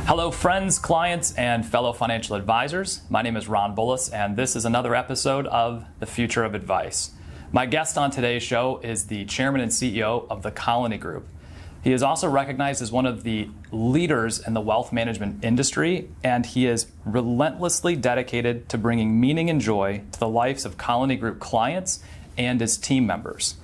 Hello friends, clients, and fellow financial advisors. My name is Ron Bullis, and this is another episode of The Future of Advice. My guest on today's show is the chairman and CEO of the Colony Group. He is also recognized as one of the leaders in the wealth management industry, and he is relentlessly dedicated to bringing meaning and joy to the lives of Colony Group clients and his team members.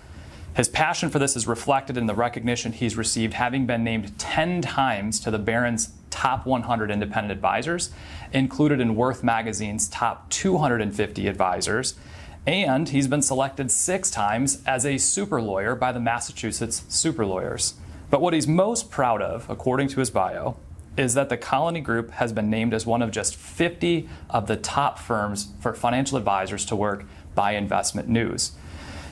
His passion for this is reflected in the recognition he's received, having been named 10 times to the Barron's Top 100 Independent Advisors, included in Worth Magazine's Top 250 Advisors, and he's been selected 6 times as a super lawyer by the Massachusetts Super Lawyers. But what he's most proud of, according to his bio, is that the Colony Group has been named as one of just 50 of the top firms for financial advisors to work by InvestmentNews.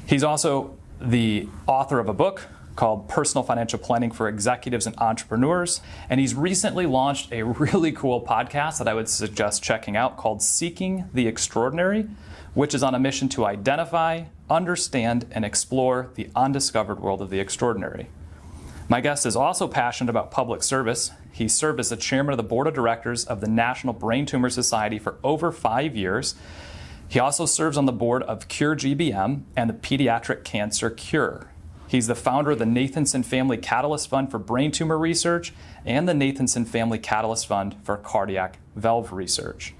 He's also the author of a book called Personal Financial Planning for Executives and Entrepreneurs, and he's recently launched a really cool podcast that I would suggest checking out called Seeking the Extraordinary, which is on a mission to identify, understand, and explore the undiscovered world of the extraordinary. My guest is also passionate about public service. He served as the chairman of the board of directors of the National Brain Tumor Society for over 5 years. He also serves on the board of Cure GBM and the Pediatric Cancer Cure. He's the founder of the Nathanson Family Catalyst Fund for Brain Tumor Research and the Nathanson Family Catalyst Fund for Cardiac Valve Research.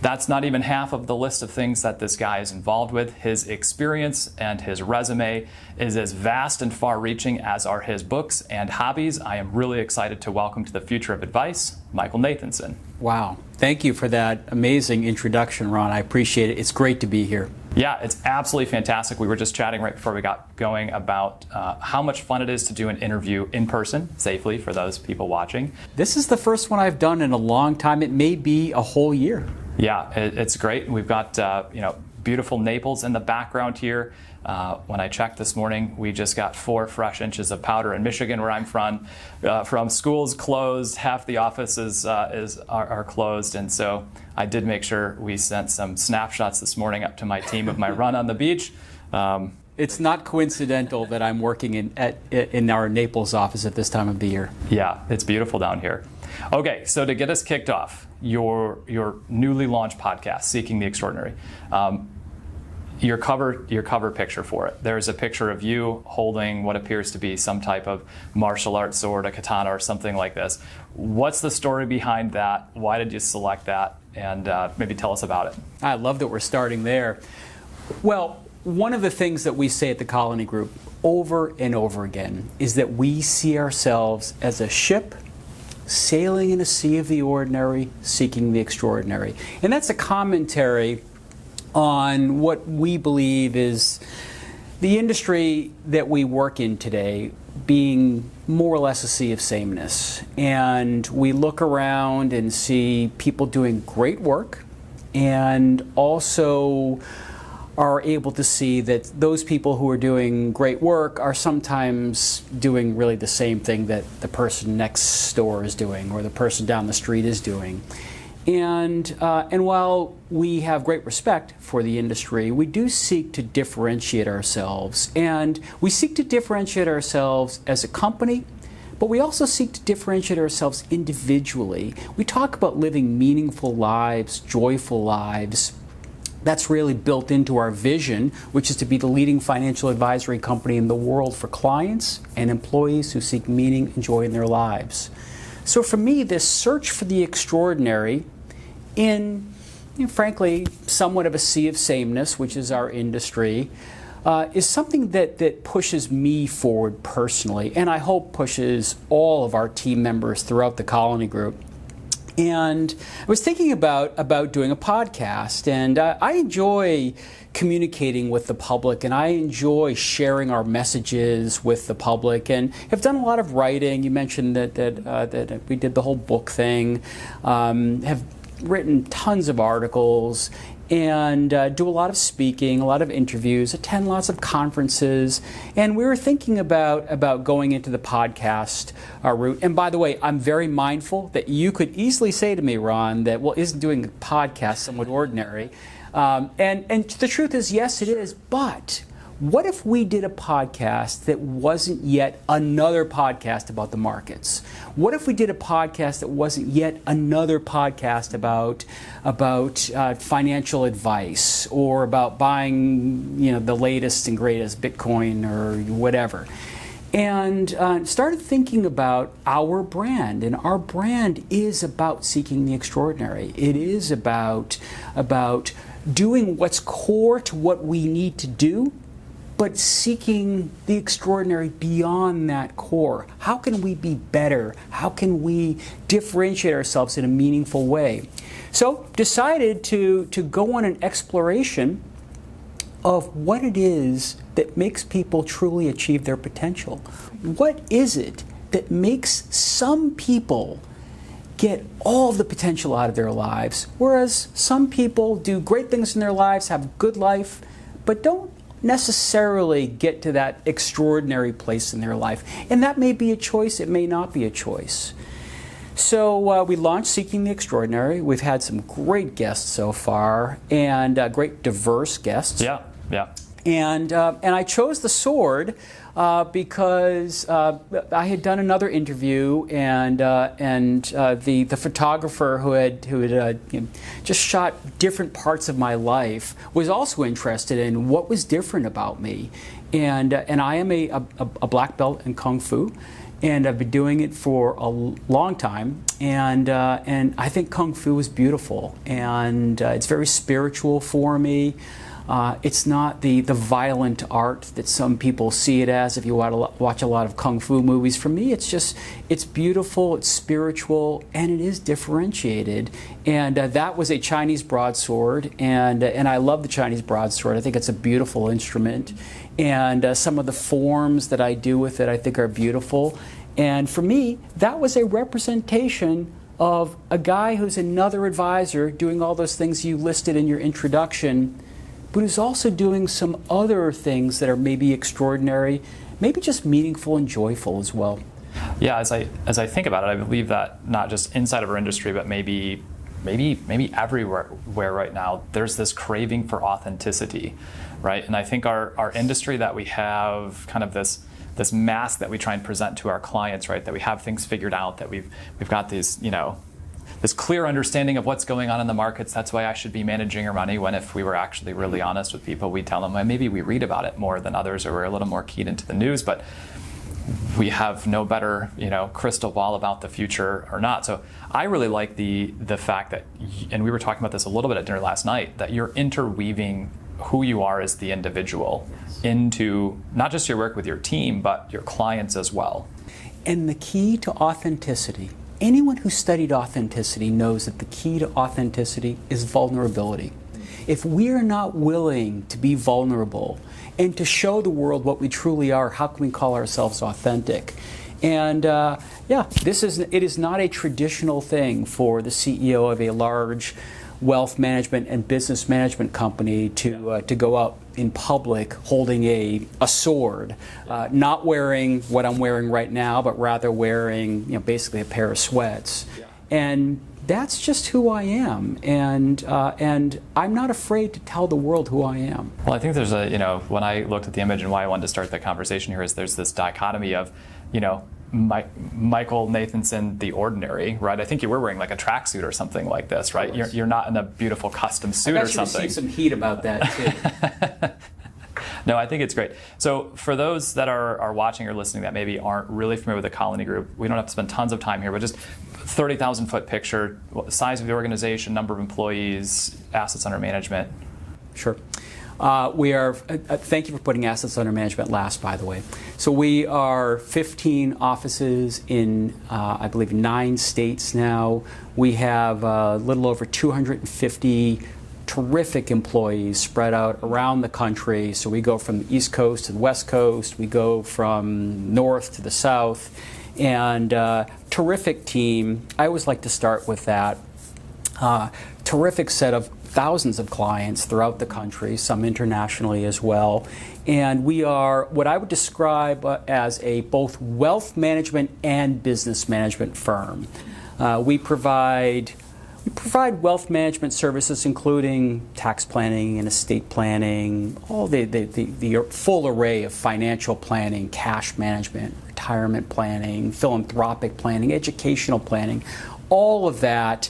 That's not even half of the list of things that this guy is involved with. His experience and his resume is as vast and far-reaching as are his books and hobbies. I am really excited to welcome to the Future of Advice, Michael Nathanson. Wow. Thank you for that amazing introduction, Ron. I appreciate it. It's great to be here. Yeah, it's absolutely fantastic. We were just chatting right before we got going about how much fun it is to do an interview in person, safely, for those people watching. This is the first one I've done in a long time. It may be a whole year. Yeah, it's great. We've got beautiful Naples in the background here. When I checked this morning, we just got 4 fresh inches of powder in Michigan, where I'm from. Schools closed, half the offices are closed, and so I did make sure we sent some snapshots this morning up to my team of my run on the beach. It's not coincidental that I'm working in our Naples office at this time of the year. Yeah, it's beautiful down here. Okay, so to get us kicked off, your newly launched podcast, Seeking the Extraordinary. Your cover picture for it. There's a picture of you holding what appears to be some type of martial arts sword, a katana or something like this. What's the story behind that? Why did you select that? And maybe tell us about it. I love that we're starting there. Well, one of the things that we say at the Colony Group over and over again is that we see ourselves as a ship sailing in a sea of the ordinary, seeking the extraordinary. And that's a commentary on what we believe is the industry that we work in today being more or less a sea of sameness. And we look around and see people doing great work and also are able to see that those people who are doing great work are sometimes doing really the same thing that the person next door is doing or the person down the street is doing. And while we have great respect for the industry, we do seek to differentiate ourselves. And we seek to differentiate ourselves as a company, but we also seek to differentiate ourselves individually. We talk about living meaningful lives, joyful lives. That's really built into our vision, which is to be the leading financial advisory company in the world for clients and employees who seek meaning and joy in their lives. So for me, this search for the extraordinary in, frankly, somewhat of a sea of sameness, which is our industry, is something that pushes me forward personally, and I hope pushes all of our team members throughout the Colony Group. And I was thinking about doing a podcast, and I enjoy communicating with the public, and I enjoy sharing our messages with the public, and have done a lot of writing. You mentioned that we did the whole book thing, have written tons of articles, and do a lot of speaking, a lot of interviews, attend lots of conferences, and we were thinking about going into the podcast route. And by the way, I'm very mindful that you could easily say to me, Ron, that, well, isn't doing a podcast somewhat ordinary? And the truth is, yes, it is, but what if we did a podcast that wasn't yet another podcast about the markets? What if we did a podcast that wasn't yet another podcast about financial advice or about buying, the latest and greatest Bitcoin or whatever? And started thinking about our brand. And our brand is about seeking the extraordinary. It is about doing what's core to what we need to do, but seeking the extraordinary beyond that core. How can we be better? How can we differentiate ourselves in a meaningful way? So decided to go on an exploration of what it is that makes people truly achieve their potential. What is it that makes some people get all the potential out of their lives, whereas some people do great things in their lives, have a good life, but don't necessarily get to that extraordinary place in their life? And that may be a choice, it may not be a choice. So we launched Seeking the Extraordinary. We've had some great guests so far, and great diverse guests. Yeah. And I chose the sword because I had done another interview, and the photographer who had just shot different parts of my life was also interested in what was different about me, and I am a black belt in Kung Fu. And I've been doing it for a long time, and I think Kung Fu is beautiful, and it's very spiritual for me. It's not the violent art that some people see it as if you watch a lot of Kung Fu movies. For me, it's beautiful, it's spiritual, and it is differentiated. And that was a Chinese broadsword, and I love the Chinese broadsword. I think it's a beautiful instrument. And some of the forms that I do with it I think are beautiful. And for me, that was a representation of a guy who's another advisor doing all those things you listed in your introduction, but who's also doing some other things that are maybe extraordinary, maybe just meaningful and joyful as well. Yeah, as I think about it, I believe that not just inside of our industry, but maybe everywhere right now, there's this craving for authenticity, right? And I think our industry, that we have kind of this mask that we try and present to our clients, right? That we have things figured out, that we've got these, this clear understanding of what's going on in the markets. That's why I should be managing your money. When if we were actually really honest with people, we tell them, well, maybe we read about it more than others, or we're a little more keyed into the news, but we have no better, crystal ball about the future or not. So I really like the fact that, and we were talking about this a little bit at dinner last night, that you're interweaving who you are as the individual into not just your work with your team, but your clients as well. And the key to authenticity, anyone who studied authenticity knows that the key to authenticity is vulnerability. If we're not willing to be vulnerable and to show the world what we truly are, how can we call ourselves authentic? And it is not a traditional thing for the CEO of a large wealth management and business management company to go out in public holding a sword, not wearing what I'm wearing right now, but rather wearing basically a pair of sweats. Yeah. And that's just who I am, and I'm not afraid to tell the world who I am. Well, I think there's when I looked at the image, and why I wanted to start the conversation here is there's this dichotomy of, Michael Nathanson, the ordinary, right? I think you were wearing like a tracksuit or something like this, right? You're not in a beautiful custom suit or something. I see some heat about that too. No, I think it's great. So for those that are watching or listening that maybe aren't really familiar with the Colony Group, we don't have to spend tons of time here, but just 30,000 foot picture, size of the organization, number of employees, assets under management. Sure. We are, thank you for putting assets under management last, by the way. So we are 15 offices in, I believe, 9 states now. We have a little over 250 terrific employees spread out around the country. So we go from the East Coast to the West Coast. We go from north to the south. And terrific team. I always like to start with that. Terrific set of thousands of clients throughout the country, some internationally as well. And we are what I would describe as a both wealth management and business management firm. We provide We provide wealth management services, including tax planning and estate planning, all the full array of financial planning, cash management, retirement planning, philanthropic planning, educational planning, all of that.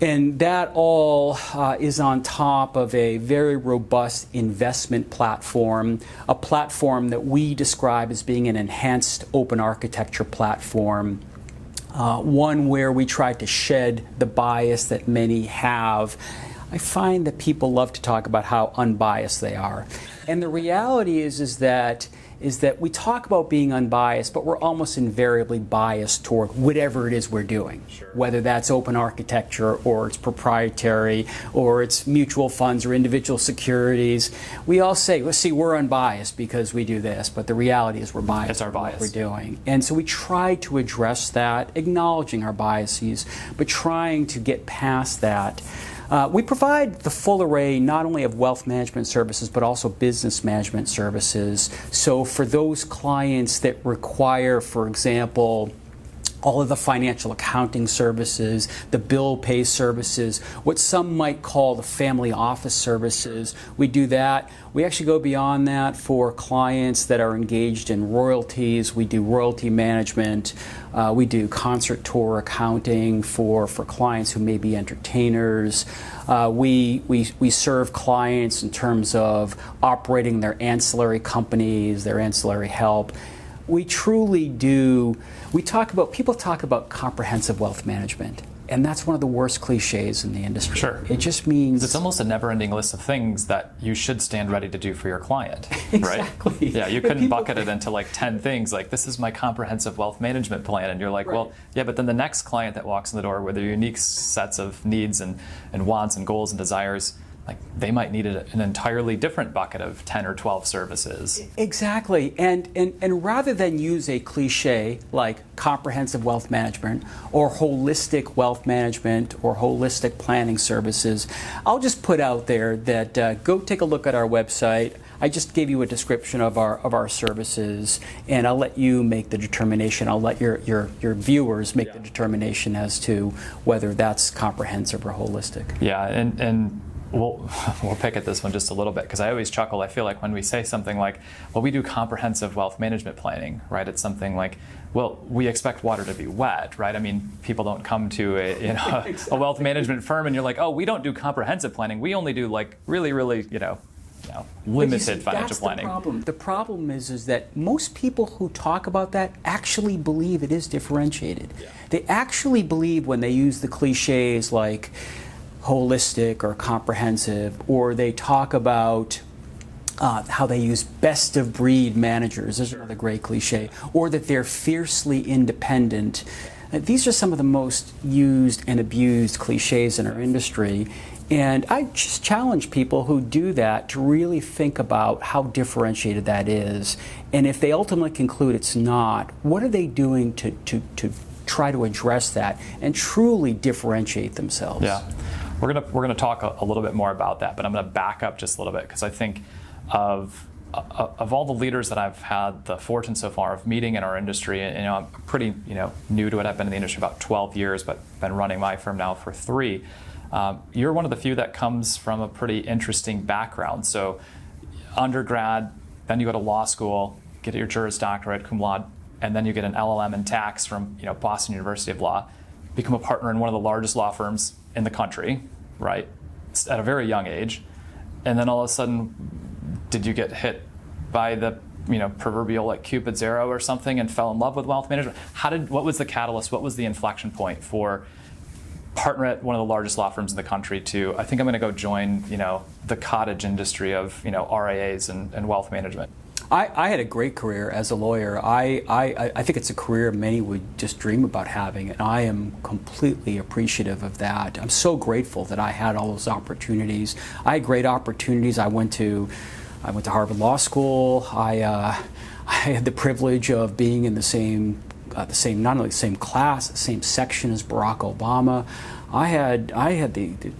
And that all is on top of a very robust investment platform, a platform that we describe as being an enhanced open architecture platform. One where we try to shed the bias that many have. I find that people love to talk about how unbiased they are. And the reality is that we talk about being unbiased, but we're almost invariably biased toward whatever it is we're doing. Sure. Whether that's open architecture or it's proprietary or it's mutual funds or individual securities. We all say, well, see, we're unbiased because we do this, but the reality is we're biased. It's our bias. What we're doing. And so we try to address that, acknowledging our biases, but trying to get past that. We provide the full array not only of wealth management services but also business management services. So for those clients that require, for example, all of the financial accounting services, the bill pay services, what some might call the family office services, we do that. We actually go beyond that for clients that are engaged in royalties. We do royalty management. We do concert tour accounting for clients who may be entertainers. We serve clients in terms of operating their ancillary companies, their ancillary help. We truly do. People talk about comprehensive wealth management, and that's one of the worst cliches in the industry. Sure. It just means it's almost a never-ending list of things that you should stand ready to do for your client. Exactly. Right? Yeah, you couldn't bucket it into like 10 things, like this is my comprehensive wealth management plan, and you're like, right. Well, yeah, but then the next client that walks in the door with their unique sets of needs and wants and goals and desires, like they might need an entirely different bucket of 10 or 12 services. Exactly. And rather than use a cliche like comprehensive wealth management or holistic wealth management or holistic planning services, I'll just put out there that go take a look at our website. I just gave you a description of our services, and I'll let you make the determination. I'll let your viewers make the determination as to whether that's comprehensive or holistic. Yeah, and we'll pick at this one just a little bit, because I always chuckle. I feel like when we say something like, well, we do comprehensive wealth management planning, right? It's something like, well, we expect water to be wet, right? I mean, people don't come to exactly. a wealth management firm and you're like, oh, we don't do comprehensive planning. We only do like really, really, limited financial planning. The problem is that most people who talk about that actually believe it is differentiated. Yeah. They actually believe when they use the cliches like holistic or comprehensive, or they talk about how they use best of breed managers. There's another great cliche. Or that they're fiercely independent. These are some of the most used and abused cliches in our industry. And I just challenge people who do that to really think about how differentiated that is. And if they ultimately conclude it's not, what are they doing to try to address that and truly differentiate themselves? Yeah. We're gonna talk a little bit more about that, but I'm gonna back up just a little bit, because I think of all the leaders that I've had the fortune so far of meeting in our industry, and I'm pretty new to it. I've been in the industry about 12 years, but been running my firm now for 3. You're one of the few that comes from a pretty interesting background. So undergrad, then you go to law school, get your Juris Doctorate, cum laude, and then you get an LLM in tax from Boston University of Law, become a partner in one of the largest law firms in the country, right, at a very young age. And then all of a sudden, did you get hit by the proverbial like Cupid's arrow or something and fell in love with wealth management? What was the catalyst? What was the inflection point for partner at one of the largest law firms in the country to, I think I'm going to go join the cottage industry of RIAs and wealth management? I had a great career as a lawyer. I think it's a career many would just dream about having, and I am completely appreciative of that. I'm so grateful that I had all those opportunities. I had great opportunities. I went to Harvard Law School. I had the privilege of being in the same not only the same class, the same section as Barack Obama. I had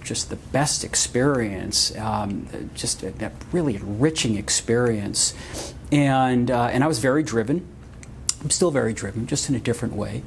just the best experience, just a really enriching experience, and I was very driven. I'm still very driven, just in a different way.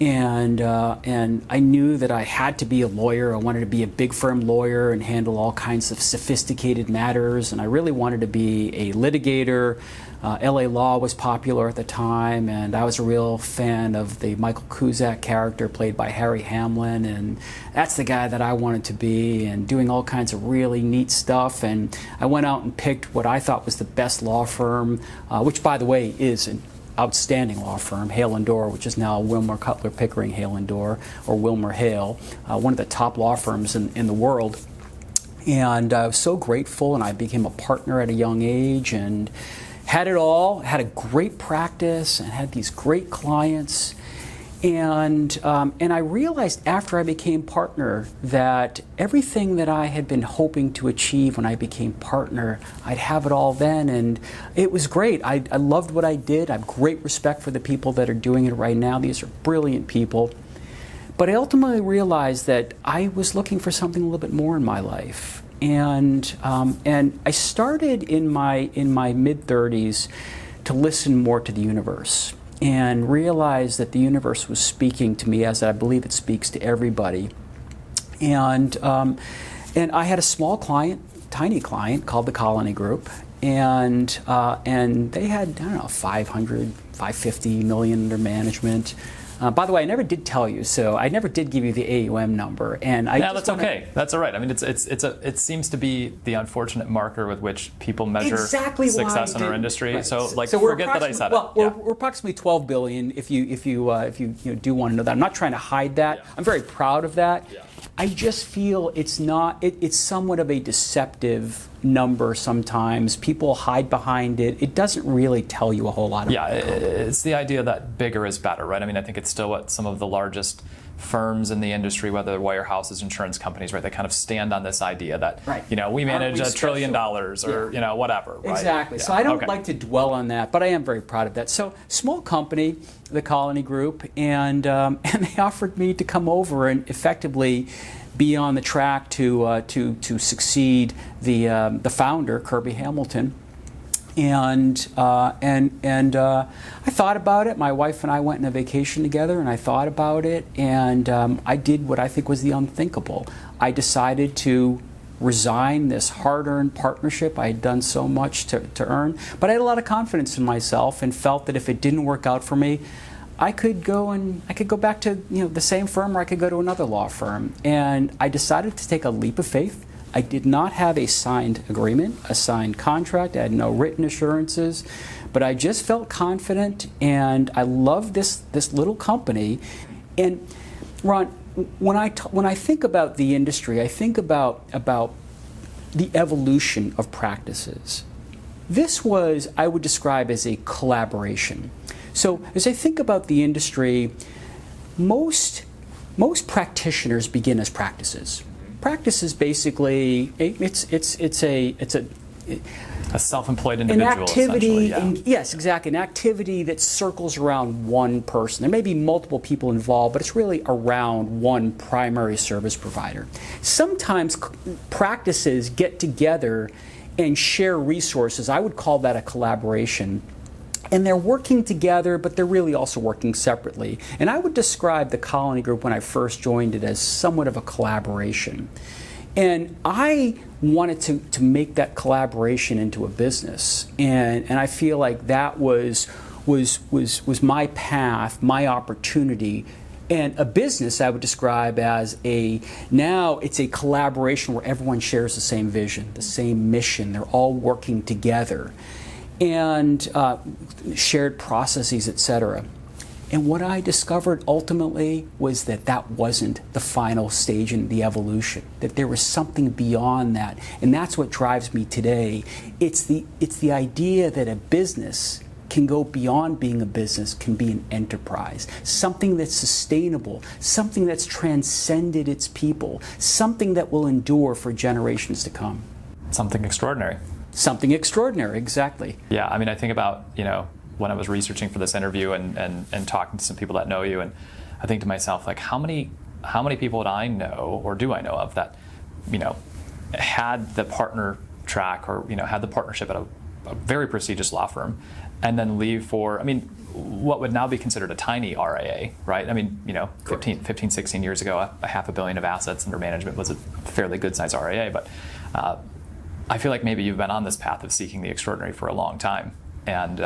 And I knew that I had to be a lawyer. I wanted to be a big firm lawyer and handle all kinds of sophisticated matters. And I really wanted to be a litigator. LA Law was popular at the time, and I was a real fan of the Michael Cusack character played by Harry Hamlin, and that's the guy that I wanted to be, and doing all kinds of really neat stuff. And I went out and picked what I thought was the best law firm, which, by the way, is an outstanding law firm, Hale & Dorr, which is now Wilmer Cutler Pickering Hale & Dorr, or Wilmer Hale, one of the top law firms in the world. And I was so grateful, and I became a partner at a young age, and had it all, had a great practice, and had these great clients. And I realized after I became partner that everything that I had been hoping to achieve when I became partner, I'd have it all then. And it was great. I loved what I did. I have great respect for the people that are doing it right now. These are brilliant people. But I ultimately realized that I was looking for something a little bit more in my life. And I started in my mid-30s to listen more to the universe, and realized that the universe was speaking to me, as I believe it speaks to everybody. And I had a small client, tiny client, called the Colony Group, and they had, I don't know, 550 million under management. By the way, I never did tell you, so I never did give you the AUM number. And that's okay. That's all right. I mean, it seems to be the unfortunate marker with which people measure success in our industry. Right. So forget that I said it. We're approximately 12 billion. If you do want to know that, I'm not trying to hide that. Yeah. I'm very proud of that. Yeah. I just feel it's somewhat of a deceptive number sometimes. People hide behind it. It doesn't really tell you a whole lot about it. It's the idea that bigger is better, right? I mean, I think it's still what some of the largest firms in the industry, whether they're wirehouses, insurance companies, right, they kind of stand on this idea that, we manage $1 trillion or, whatever. Right? Exactly. Yeah. So I don't like to dwell on that, but I am very proud of that. So small company, the Colony Group, and they offered me to come over and effectively be on the track to succeed the founder, Kirby Hamilton. And I thought about it. My wife and I went on a vacation together, and I thought about it, and I did what I think was the unthinkable. I decided to resign this hard-earned partnership I had done so much to earn, but I had a lot of confidence in myself and felt that if it didn't work out for me, I could go back to the same firm, or I could go to another law firm. And I decided to take a leap of faith. I did not have a signed agreement, a signed contract. I had no written assurances, but I just felt confident, and I loved this little company. And Ron, when I think about the industry, I think about the evolution of practices. This was, I would describe as a collaboration. So as I think about the industry, most practitioners begin as practices. Practice is basically it's a self-employed individual. An activity, yes, exactly, an activity that circles around one person. There may be multiple people involved, but it's really around one primary service provider. Sometimes practices get together and share resources. I would call that a collaboration. And they're working together, but they're really also working separately. And I would describe the Colony Group when I first joined it as somewhat of a collaboration. And I wanted to make that collaboration into a business. And I feel like that was my path, my opportunity. And a business I would describe as now it's a collaboration where everyone shares the same vision, the same mission. They're all working together. And shared processes, etc. And what I discovered ultimately was that wasn't the final stage in the evolution, that there was something beyond that. And that's what drives me today. It's the idea that a business can go beyond being a business, can be an enterprise, something that's sustainable, something that's transcended its people, something that will endure for generations to come. Something extraordinary. Something extraordinary, exactly. Yeah, I mean, I think about, when I was researching for this interview and talking to some people that know you, and I think to myself, like, how many people would I know, or do I know of, that, had the partner track, or, had the partnership at a very prestigious law firm, and then leave for, I mean, what would now be considered a tiny RIA, right? I mean, 15, 16 years ago, a $500 million of assets under management was a fairly good size RIA, but I feel like maybe you've been on this path of seeking the extraordinary for a long time. And,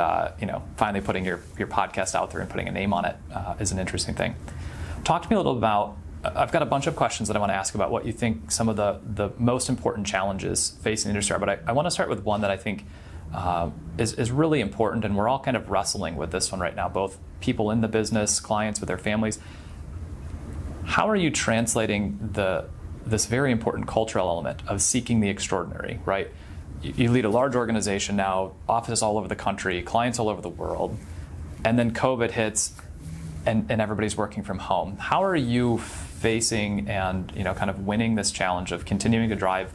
finally putting your podcast out there and putting a name on it is an interesting thing. Talk to me a little about, I've got a bunch of questions that I want to ask about what you think some of the most important challenges facing the industry are, but I want to start with one that I think is really important, and we're all kind of wrestling with this one right now, both people in the business, clients with their families. How are you translating this very important cultural element of seeking the extraordinary, right? You lead a large organization now, offices all over the country, clients all over the world, and then COVID hits and everybody's working from home. How are you facing and kind of winning this challenge of continuing to drive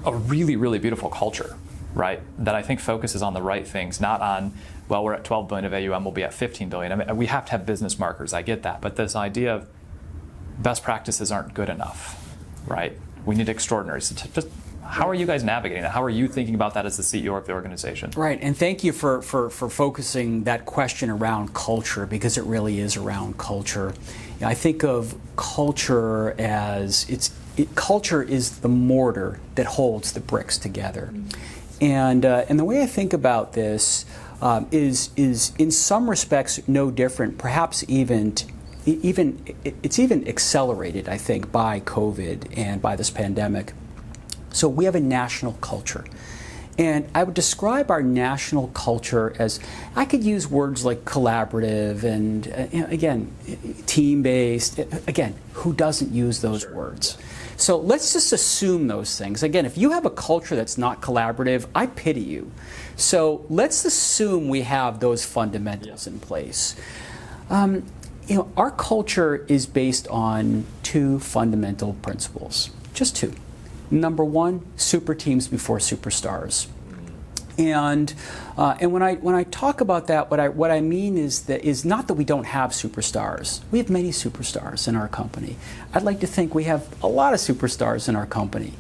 a really, really beautiful culture, right? That I think focuses on the right things, not on, well, we're at 12 billion of AUM, we'll be at 15 billion. I mean, we have to have business markers, I get that, but this idea of best practices aren't good enough, right? We need extraordinary. So just how are you guys navigating that? How are you thinking about that as the CEO of the organization? Right, and thank you for focusing that question around culture, because it really is around culture. I think of culture as culture is the mortar that holds the bricks together. And the way I think about this is in some respects no different, perhaps it's even accelerated, I think, by COVID and by this pandemic. So we have a national culture. And I would describe our national culture as, I could use words like collaborative and, again, team-based. Again, who doesn't use those words? So let's just assume those things. Again, if you have a culture that's not collaborative, I pity you. So let's assume we have those fundamentals in place. Our culture is based on two fundamental principles, just two. Number one, super teams before superstars. And when I talk about that, what I mean is not that we don't have superstars. We have many superstars in our company. I'd like to think we have a lot of superstars in our company.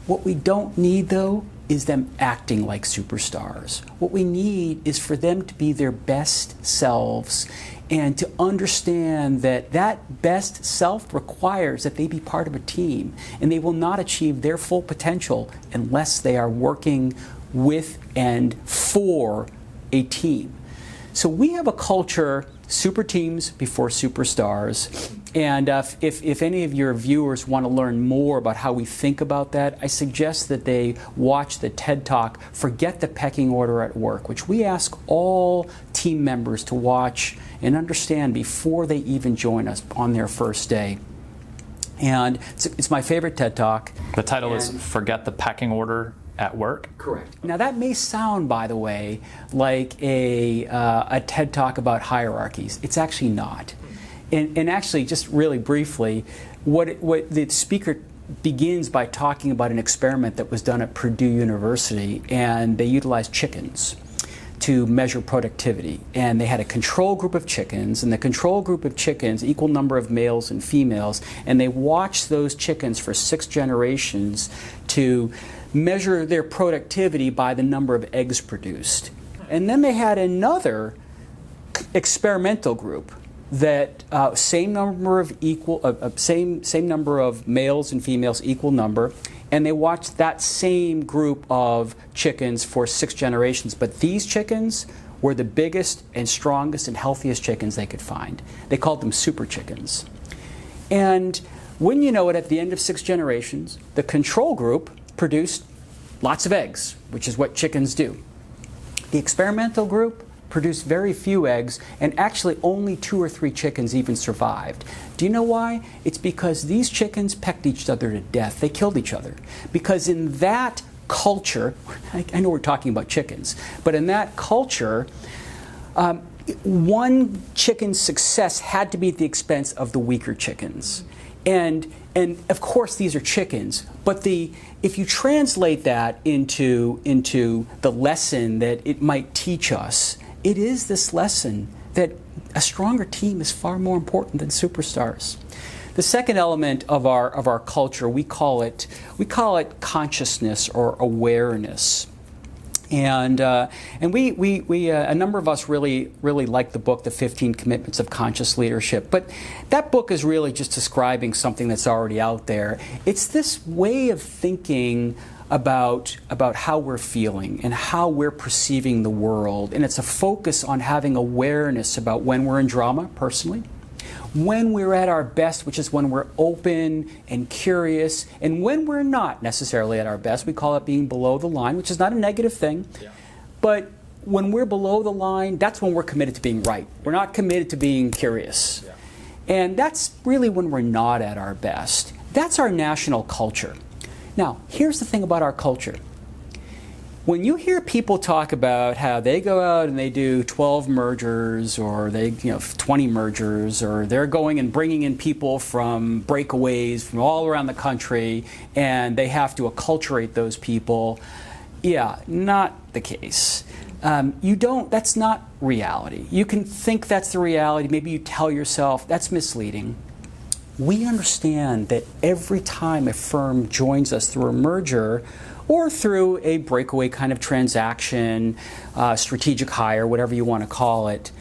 What we don't need, though, is them acting like superstars. What we need is for them to be their best selves and to understand that that best self requires that they be part of a team, and they will not achieve their full potential unless they are working with and for a team. So we have a culture, super teams before superstars. And if any of your viewers want to learn more about how we think about that, I suggest that they watch the TED Talk, Forget the Pecking Order at Work, which we ask all team members to watch and understand before they even join us on their first day. And it's my favorite TED Talk. The title is Forget the Pecking Order at Work? Correct. Now that may sound, by the way, like a TED Talk about hierarchies. It's actually not. And actually, just really briefly, what the speaker begins by talking about an experiment that was done at Purdue University, and they utilized chickens to measure productivity. And they had a control group of chickens, and the control group of chickens, equal number of males and females, and they watched those chickens for 6 generations to measure their productivity by the number of eggs produced. And then they had another experimental group that same number of males and females, equal number, and they watched that same group of chickens for 6 generations. But these chickens were the biggest and strongest and healthiest chickens they could find. They called them super chickens. And wouldn't you know it, at the end of 6 generations, the control group produced lots of eggs, which is what chickens do. The experimental group produced very few eggs, and actually only 2 or 3 chickens even survived. Do you know why? It's because these chickens pecked each other to death. They killed each other. Because in that culture, I know we're talking about chickens, but in that culture, one chicken's success had to be at the expense of the weaker chickens. And of course these are chickens, but if you translate that into the lesson that it might teach us, it is this lesson that a stronger team is far more important than superstars. The second element of our culture, we call it consciousness or awareness. And we a number of us really like the book, The 15 Commitments of Conscious Leadership. But that book is really just describing something that's already out there. It's this way of thinking about how we're feeling and how we're perceiving the world. And it's a focus on having awareness about when we're in drama, personally, when we're at our best, which is when we're open and curious, and when we're not necessarily at our best. We call it being below the line, which is not a negative thing. Yeah. But when we're below the line, that's when we're committed to being right. We're not committed to being curious. Yeah. And that's really when we're not at our best. That's our national culture. Now, here's the thing about our culture. When you hear people talk about how they go out and they do 12 mergers or 20 mergers, or they're going and bringing in people from breakaways from all around the country and they have to acculturate those people, yeah, not the case. That's not reality. You can think that's the reality. Maybe you tell yourself that's misleading. We understand that every time a firm joins us through a merger or through a breakaway kind of transaction, strategic hire, whatever you want to call it,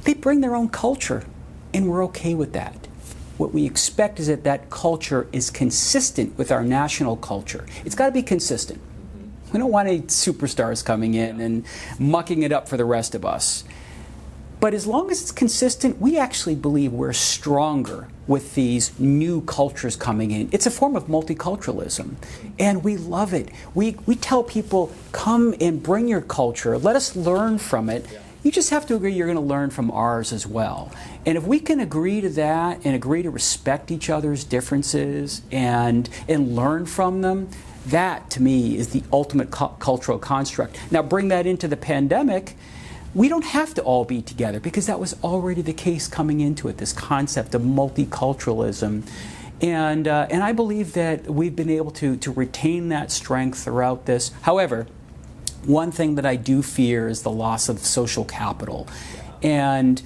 they bring their own culture, and we're okay with that. What we expect is that that culture is consistent with our national culture. It's got to be consistent. We don't want any superstars coming in and mucking it up for the rest of us. But as long as it's consistent, we actually believe we're stronger with these new cultures coming in. It's a form of multiculturalism, and we love it. We tell people, come and bring your culture. Let us learn from it. You just have to agree you're going to learn from ours as well. And if we can agree to that and agree to respect each other's differences and learn from them, that, to me, is the ultimate cultural construct. Now, bring that into the pandemic. We don't have to all be together because that was already the case coming into it, this concept of multiculturalism. And I believe that we've been able to retain that strength throughout this. However, one thing that I do fear is the loss of social capital. And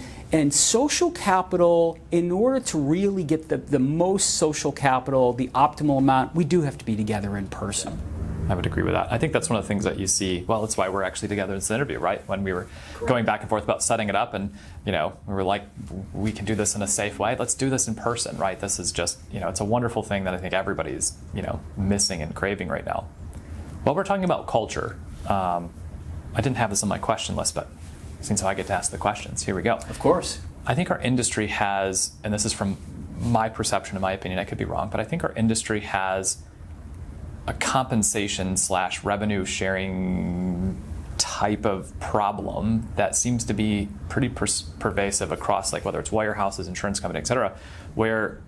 social capital, in order to really get the most social capital, the optimal amount, we do have to be together in person. I would agree with that. I think that's one of the things that you see. Well, that's why we're actually together in this interview, right? When we were going back and forth about setting it up, and we were like, we can do this in a safe way. Let's do this in person, right? This is just, it's a wonderful thing that I think everybody's, missing and craving right now. While we're talking about culture, I didn't have this on my question list, but since I get to ask the questions, here we go. Of course. I think our industry has, and this is from my perception, in my opinion, I could be wrong, but I think our industry has a compensation / revenue sharing type of problem that seems to be pretty pervasive across, like whether it's wirehouses, insurance companies, et cetera, where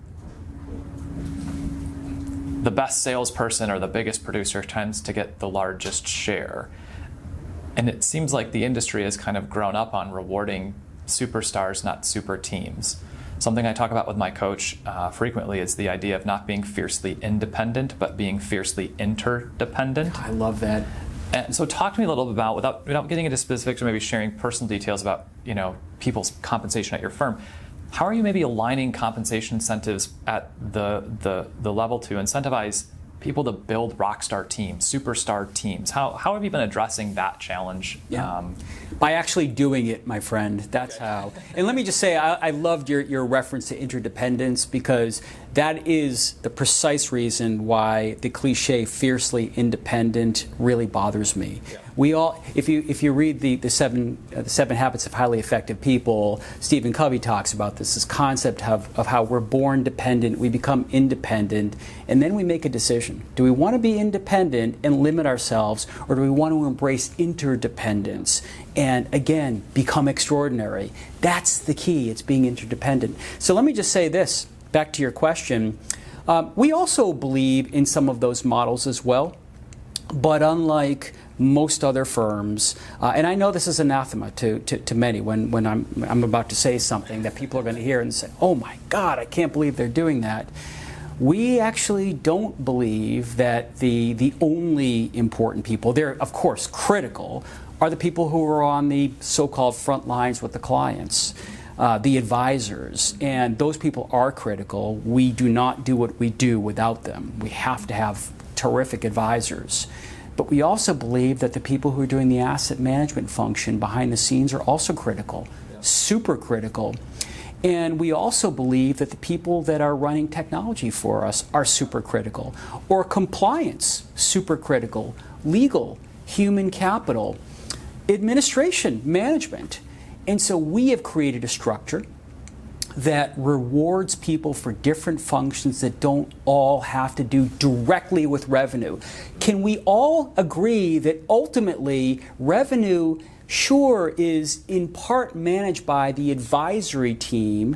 the best salesperson or the biggest producer tends to get the largest share. And it seems like the industry has kind of grown up on rewarding superstars, not super teams. Something I talk about with my coach frequently is the idea of not being fiercely independent, but being fiercely interdependent. I love that. And so talk to me a little bit about, without getting into specifics or maybe sharing personal details about people's compensation at your firm, how are you maybe aligning compensation incentives at the level to incentivize people to build rock star teams, superstar teams? How have you been addressing that challenge? Yeah. By actually doing it, my friend. That's how. And let me just say, I loved your reference to interdependence, because that is the precise reason why the cliche fiercely independent really bothers me. Yeah. We all, if you read the seven Habits of Highly Effective People, Stephen Covey talks about this concept of how we're born dependent, we become independent, and then we make a decision. Do we want to be independent and limit ourselves, or do we want to embrace interdependence and, again, become extraordinary? That's the key. It's being interdependent. So let me just say this, back to your question. We also believe in some of those models as well, but unlike most other firms, and I know this is anathema to many when I'm about to say something that people are going to hear and say, oh my God, I can't believe they're doing that. We actually don't believe that the only important people, they're of course critical, are the people who are on the so-called front lines with the clients, the advisors, and those people are critical. We do not do what we do without them. We have to have terrific advisors. But we also believe that the people who are doing the asset management function behind the scenes are also critical, super critical. And we also believe that the people that are running technology for us are super critical, or compliance, super critical, legal, human capital, administration, management. And so we have created a structure that rewards people for different functions that don't all have to do directly with revenue. Can we all agree that ultimately revenue, sure, is in part managed by the advisory team,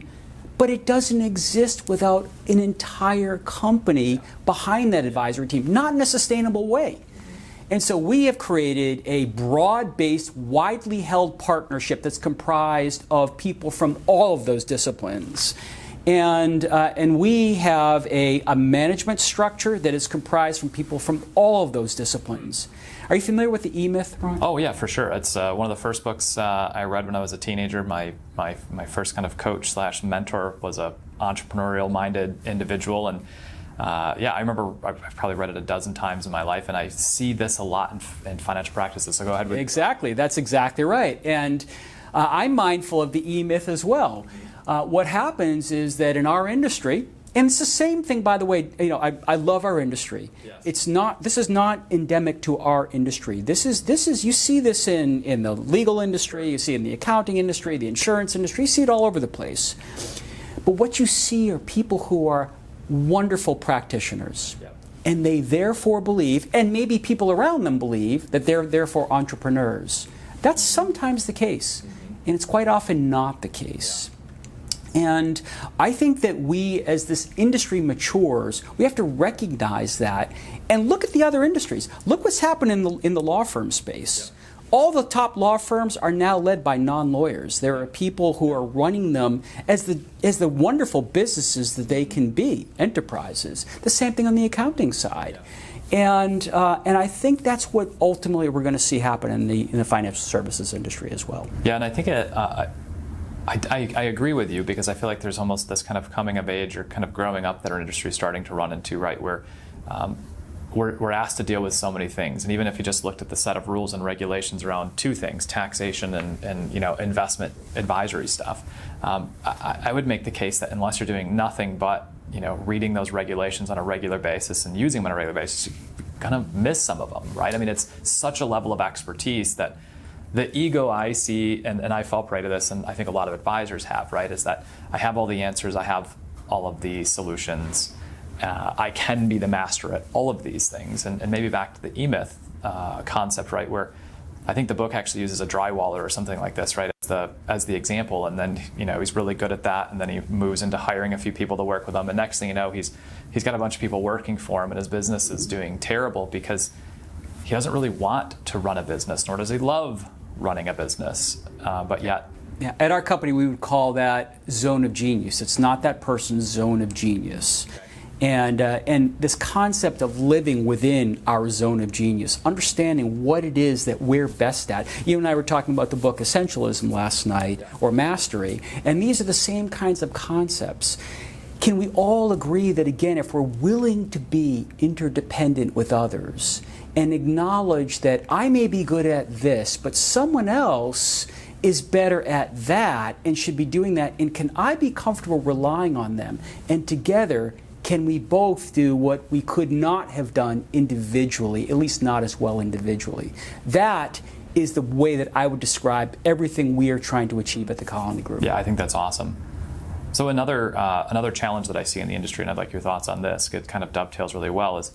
but it doesn't exist without an entire company behind that advisory team, not in a sustainable way. And so we have created a broad-based, widely held partnership that's comprised of people from all of those disciplines. And we have a management structure that is comprised from people from all of those disciplines. Are you familiar with the E-Myth, Ron? Oh yeah, for sure. It's one of the first books I read when I was a teenager. My first kind of coach / mentor was a entrepreneurial-minded individual, and I remember I've probably read it a dozen times in my life, and I see this a lot in financial practices. So go ahead. Exactly. That's exactly right. And I'm mindful of the E-Myth as well. What happens is that in our industry, and it's the same thing, by the way, I love our industry. Yes. This is not endemic to our industry. This is you see this in the legal industry, you see it in the accounting industry, the insurance industry, you see it all over the place. But what you see are people who are wonderful practitioners. Yep. And they therefore believe, and maybe people around them believe, that they're therefore entrepreneurs. That's sometimes the case, and it's quite often not the case. And I think that we, as this industry matures, we have to recognize that and look at the other industries. Look what's happened in the law firm space. All the top law firms are now led by non-lawyers. There are people who are running them as the wonderful businesses that they can be, enterprises. The same thing on the accounting side. And I think that's what ultimately we're going to see happen in the financial services industry as well. Yeah, and I think I agree with you, because I feel like there's almost this kind of coming of age or kind of growing up that our industry is starting to run into, right, where we're asked to deal with so many things. And even if you just looked at the set of rules and regulations around two things, taxation and investment advisory stuff, I would make the case that unless you're doing nothing but reading those regulations on a regular basis and using them on a regular basis, you're going to miss some of them, right? I mean, it's such a level of expertise that the ego I see, and I fall prey to this, and I think a lot of advisors have, right, is that I have all the answers, I have all of the solutions, I can be the master at all of these things. And maybe back to the E-Myth concept, right, where I think the book actually uses a drywaller or something like this, right, as the example, and then he's really good at that, and then he moves into hiring a few people to work with him, and next thing you know, he's got a bunch of people working for him, and his business is doing terrible because he doesn't really want to run a business, nor does he love running a business, but yet. Yeah, at our company, we would call that zone of genius. It's not that person's zone of genius. Okay. And this concept of living within our zone of genius, understanding what it is that we're best at. You and I were talking about the book Essentialism last night, or Mastery, and these are the same kinds of concepts. Can we all agree that, again, if we're willing to be interdependent with others and acknowledge that I may be good at this, but someone else is better at that and should be doing that, and can I be comfortable relying on them? And together, can we both do what we could not have done individually, at least not as well individually? That is the way that I would describe everything we are trying to achieve at the Colony Group. Yeah, I think that's awesome. So another challenge that I see in the industry, and I'd like your thoughts on this, it kind of dovetails really well, is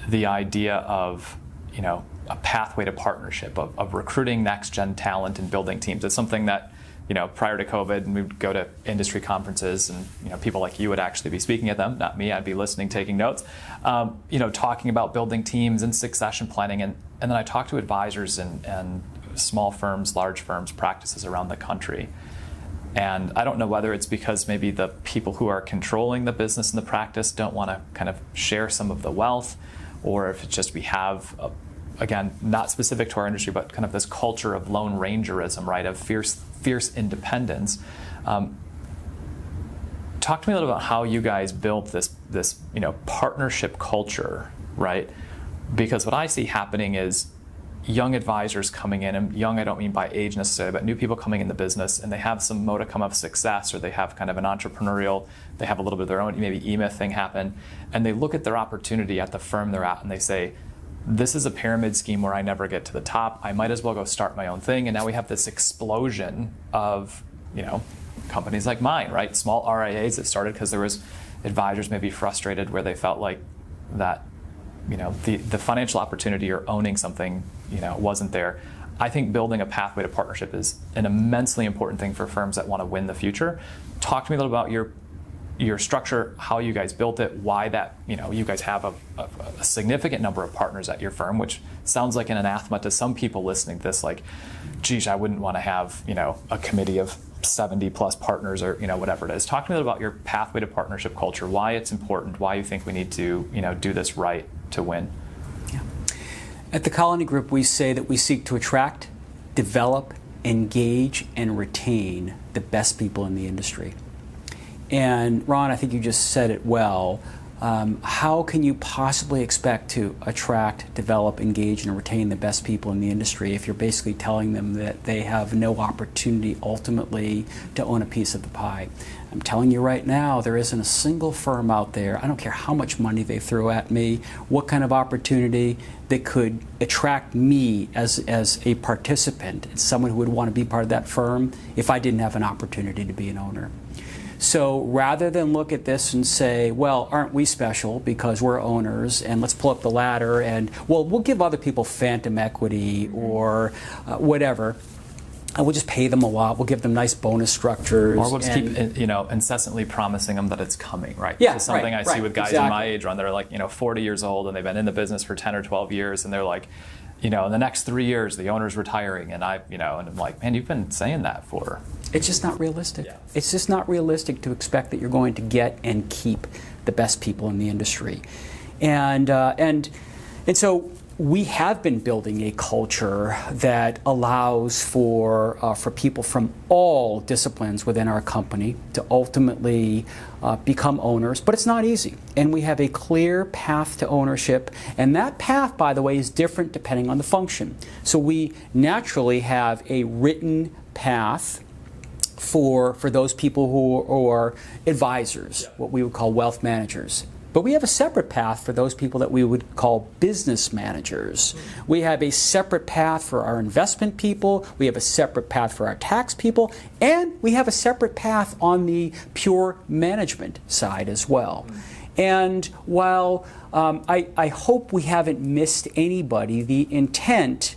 the idea of a pathway to partnership, of recruiting next-gen talent and building teams. It's something that prior to COVID, and we'd go to industry conferences, and people like you would actually be speaking at them, not me. I'd be listening, taking notes, talking about building teams and succession planning. And then I talk to advisors and small firms, large firms, practices around the country. And I don't know whether it's because maybe the people who are controlling the business and the practice don't want to kind of share some of the wealth, or if it's just we have, again, not specific to our industry, but kind of this culture of Lone Rangerism, right, of fierce independence. Talk to me a little about how you guys built this partnership culture, right, Because what I see happening is young advisors coming in, and young I don't mean by age necessarily, but new people coming in the business, and they have some modicum of success, or they have kind of an entrepreneurial, they have a little bit of their own maybe E-Myth thing happen, and they look at their opportunity at the firm they're at and they say, this is a pyramid scheme where I never get to the top. I might as well go start my own thing. And now we have this explosion of, companies like mine, right? Small RIAs that started because there was advisors maybe frustrated where they felt like that, the financial opportunity or owning something, wasn't there. I think building a pathway to partnership is an immensely important thing for firms that want to win the future. Talk to me a little about your structure, how you guys built it, why that, you guys have a significant number of partners at your firm, which sounds like an anathema to some people listening to this, like, geez, I wouldn't want to have, a committee of 70 plus partners or, whatever it is. Talk to me about your pathway to partnership culture, why it's important, why you think we need to, do this right to win. Yeah. At the Colony Group, we say that we seek to attract, develop, engage, and retain the best people in the industry. And Ron, I think you just said it well. How can you possibly expect to attract, develop, engage, and retain the best people in the industry if you're basically telling them that they have no opportunity ultimately to own a piece of the pie? I'm telling you right now, there isn't a single firm out there, I don't care how much money they throw at me, what kind of opportunity that could attract me as a participant, as someone who would want to be part of that firm, if I didn't have an opportunity to be an owner. So rather than look at this and say, well, aren't we special because we're owners, and let's pull up the ladder and, well, we'll give other people phantom equity or whatever, and we'll just pay them a lot, we'll give them nice bonus structures. Or we'll just keep, incessantly promising them that it's coming, right? Yeah, this is something I see with guys exactly. in my age run that are like, 40 years old, and they've been in the business for 10 or 12 years, and they're like, in the next 3 years, the owner's retiring, and and I'm like, man, you've been saying that for... It's just not realistic. Yeah. It's just not realistic to expect that you're going to get and keep the best people in the industry. And so we have been building a culture that allows for people from all disciplines within our company to ultimately become owners, but it's not easy. And we have a clear path to ownership, and that path, by the way, is different depending on the function. So we naturally have a written path for those people who are advisors, what we would call wealth managers. But we have a separate path for those people that we would call business managers. We have a separate path for our investment people, we have a separate path for our tax people, and we have a separate path on the pure management side as well. And while I hope we haven't missed anybody, the intent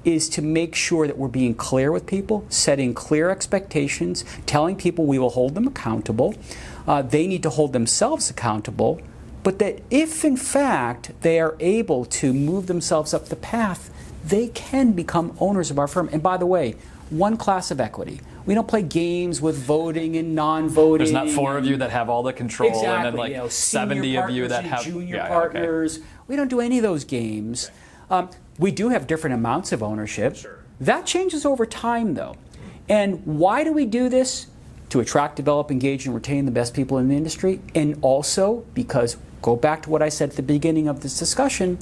is to make sure that we're being clear with people, setting clear expectations, telling people we will hold them accountable. They need to hold themselves accountable, but that if in fact they are able to move themselves up the path, they can become owners of our firm. And by the way, one class of equity. We don't play games with voting and non-voting. There's not 4 of you that have all the control, exactly, and then 70 of you that have junior partners. Okay. We don't do any of those games. We do have different amounts of ownership. Sure. That changes over time, though. And why do we do this? To attract, develop, engage, and retain the best people in the industry. And also because, go back to what I said at the beginning of this discussion,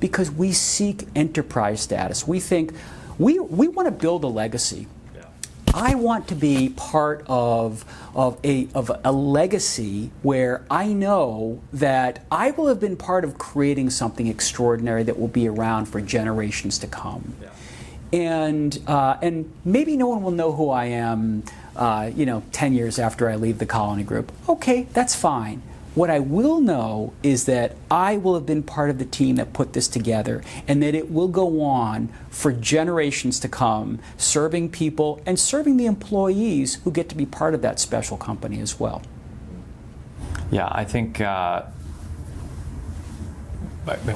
because we seek enterprise status. We think we want to build a legacy. Yeah. I want to be part of a legacy where I know that I will have been part of creating something extraordinary that will be around for generations to come. Yeah. And maybe no one will know who I am, 10 years after I leave the Colony Group. Okay, that's fine. What I will know is that I will have been part of the team that put this together, and that it will go on for generations to come, serving people and serving the employees who get to be part of that special company as well. Yeah, I think in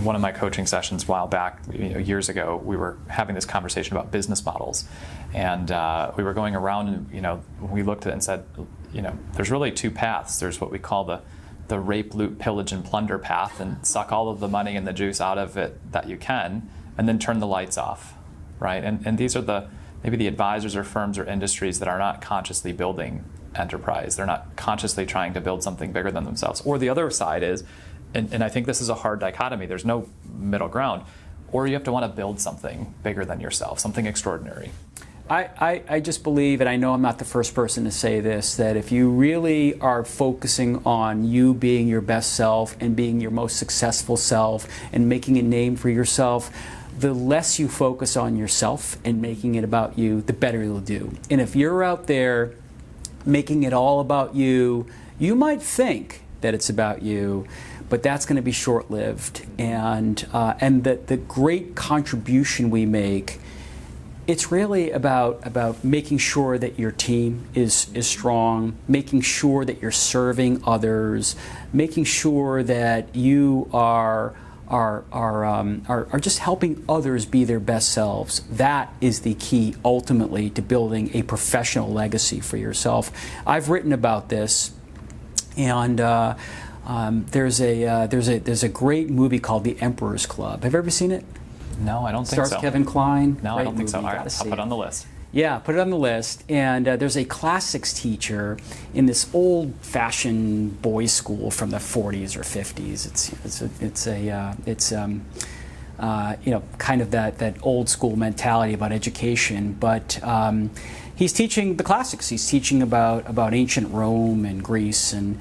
one of my coaching sessions a while back, years ago, we were having this conversation about business models, and we were going around and we looked at it and said, there's really 2 paths. There's what we call the rape, loot, pillage, and plunder path, and suck all of the money and the juice out of it that you can, and then turn the lights off, right? And these are maybe the advisors or firms or industries that are not consciously building enterprise. They're not consciously trying to build something bigger than themselves. Or the other side is and I think this is a hard dichotomy. There's no middle ground. Or you have to want to build something bigger than yourself, something extraordinary. I just believe, and I know I'm not the first person to say this, that if you really are focusing on you being your best self and being your most successful self and making a name for yourself, the less you focus on yourself and making it about you, the better you'll do. And if you're out there making it all about you, you might think that it's about you, but that's going to be short-lived. And the great contribution we make, it's really about making sure that your team is strong, making sure that you're serving others, making sure that you are just helping others be their best selves. That is the key, ultimately, to building a professional legacy for yourself. I've written about this, and there's a great movie called The Emperor's Club. Have you ever seen it? No, I don't think so. Stars Kevin Kline. No, I don't think so. All right, I'll put it on the list. Yeah, put it on the list. And there's a classics teacher in this old-fashioned boys' school from the 40s or 50s. It's kind of that old school mentality about education. But he's teaching the classics. He's teaching about ancient Rome and Greece, and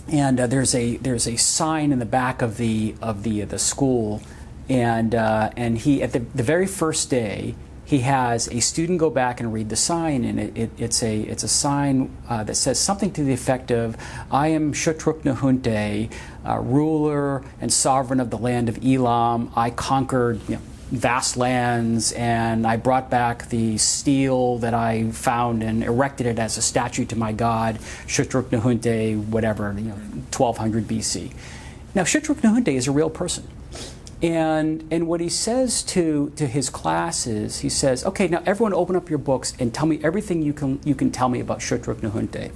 there's a sign in the back of the school. And he, at the very first day, he has a student go back and read the sign, and it's a sign that says something to the effect of, "I am Shutruk-Nahunte, ruler and sovereign of the land of Elam. I conquered vast lands, and I brought back the steel that I found and erected it as a statue to my god, Shutruk-Nahunte, whatever, 1200 BC." Now, Shutruk-Nahunte is a real person. And what he says to his class is, he says, "Okay, now everyone open up your books and tell me everything you can tell me about Shutruk-Nahunte."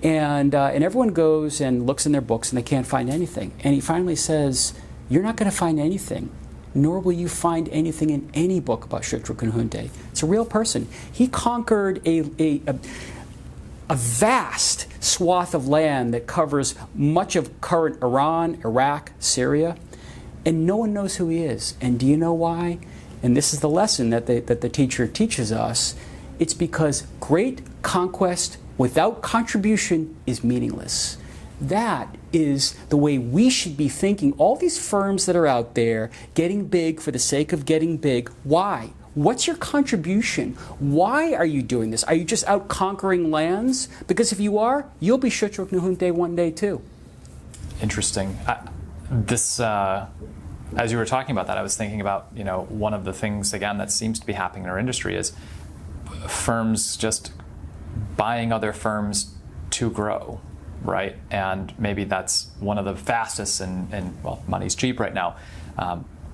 And everyone goes and looks in their books, and they can't find anything. And he finally says, "You're not going to find anything, nor will you find anything in any book about Shutruk-Nahunte. It's a real person. He conquered a vast swath of land that covers much of current Iran, Iraq, Syria. And no one knows who he is. And do you know why? And this is the lesson that the teacher teaches us. It's because great conquest without contribution is meaningless. That is the way we should be thinking. All these firms that are out there getting big for the sake of getting big, why? What's your contribution? Why are you doing this? Are you just out conquering lands? Because if you are, you'll be Shutruk-Nahunte one day too. Interesting. As you were talking about that, I was thinking about, one of the things, again, that seems to be happening in our industry is firms just buying other firms to grow, right? And maybe that's one of the fastest, and money's cheap right now.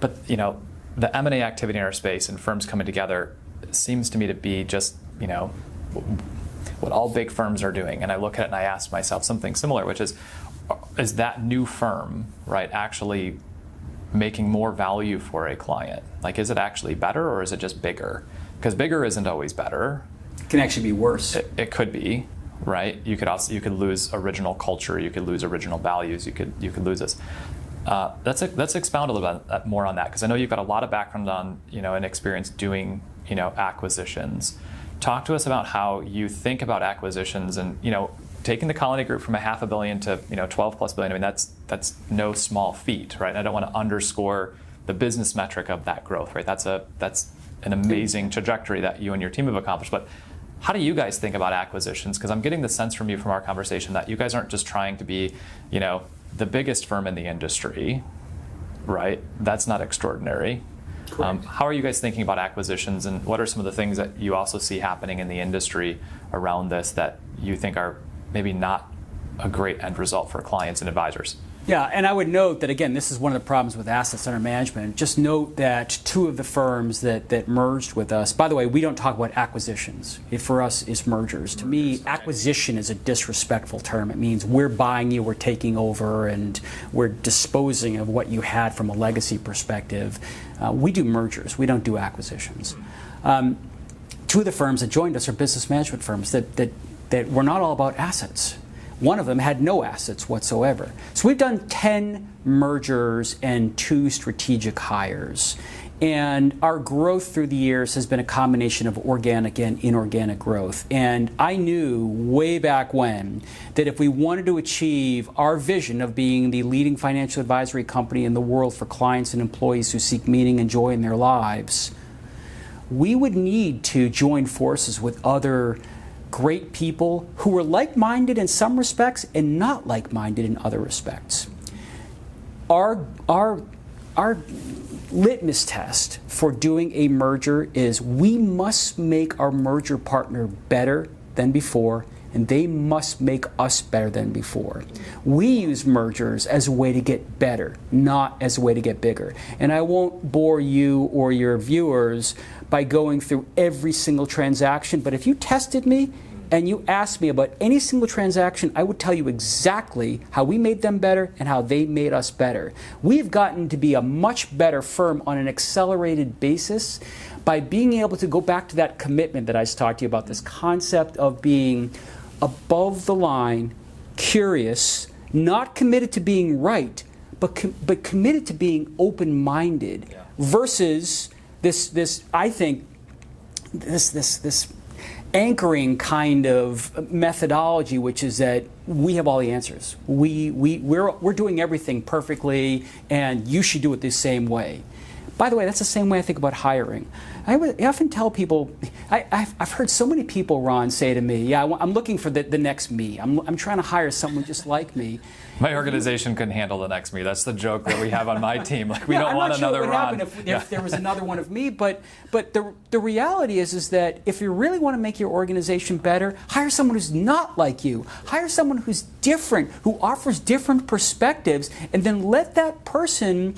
But the M&A activity in our space and firms coming together seems to me to be just, what all big firms are doing. And I look at it and I ask myself something similar, which is that new firm, right, actually making more value for a client? Like, is it actually better, or is it just bigger? Because bigger isn't always better. It can actually be worse. It could be, right? You could lose original culture. You could lose original values. You could lose this. Let's expound a little bit more on that, because I know you've got a lot of background on and experience doing acquisitions. Talk to us about how you think about acquisitions, and taking the Colony Group from $500 million to 12+ billion. I mean, that's no small feat, right? I don't want to underscore the business metric of that growth, right? That's an amazing trajectory that you and your team have accomplished. But how do you guys think about acquisitions? Because I'm getting the sense from you, from our conversation, that you guys aren't just trying to be the biggest firm in the industry, right? That's not extraordinary. How are you guys thinking about acquisitions, and what are some of the things that you also see happening in the industry around this that you think are maybe not a great end result for clients and advisors? Yeah, and I would note that, again, this is one of the problems with assets under management. Just note that two of the firms that merged with us, by the way, we don't talk about acquisitions. For us, it's mergers. To me, acquisition is a disrespectful term. It means we're buying you, we're taking over, and we're disposing of what you had from a legacy perspective. We do mergers. We don't do acquisitions. Two of the firms that joined us are business management firms that we're not all about assets. One of them had no assets whatsoever. So we've done 10 mergers and 2 strategic hires. And our growth through the years has been a combination of organic and inorganic growth. And I knew way back when that if we wanted to achieve our vision of being the leading financial advisory company in the world for clients and employees who seek meaning and joy in their lives, we would need to join forces with other great people who were like-minded in some respects and not like-minded in other respects. Our litmus test for doing a merger is we must make our merger partner better than before, and they must make us better than before. We use mergers as a way to get better, not as a way to get bigger. And I won't bore you or your viewers by going through every single transaction, but if you tested me and you asked me about any single transaction, I would tell you exactly how we made them better and how they made us better. We've gotten to be a much better firm on an accelerated basis by being able to go back to that commitment that I talked to you about, this concept of being above the line, curious, not committed to being right, but committed to being open-minded, versus this anchoring kind of methodology, which is that we have all the answers. We're doing everything perfectly, and you should do it the same way. By the way, that's the same way I think about hiring. I often tell people, I've heard so many people, Ron, say to me, yeah, I'm looking for the next me. I'm trying to hire someone just like me. My organization couldn't handle the next me. That's the joke that we have on my team. Like, we don't want another Ron. I'm not sure what would happen if there was another one of me, but the reality is that if you really want to make your organization better, hire someone who's not like you. Hire someone who's different, who offers different perspectives, and then let that person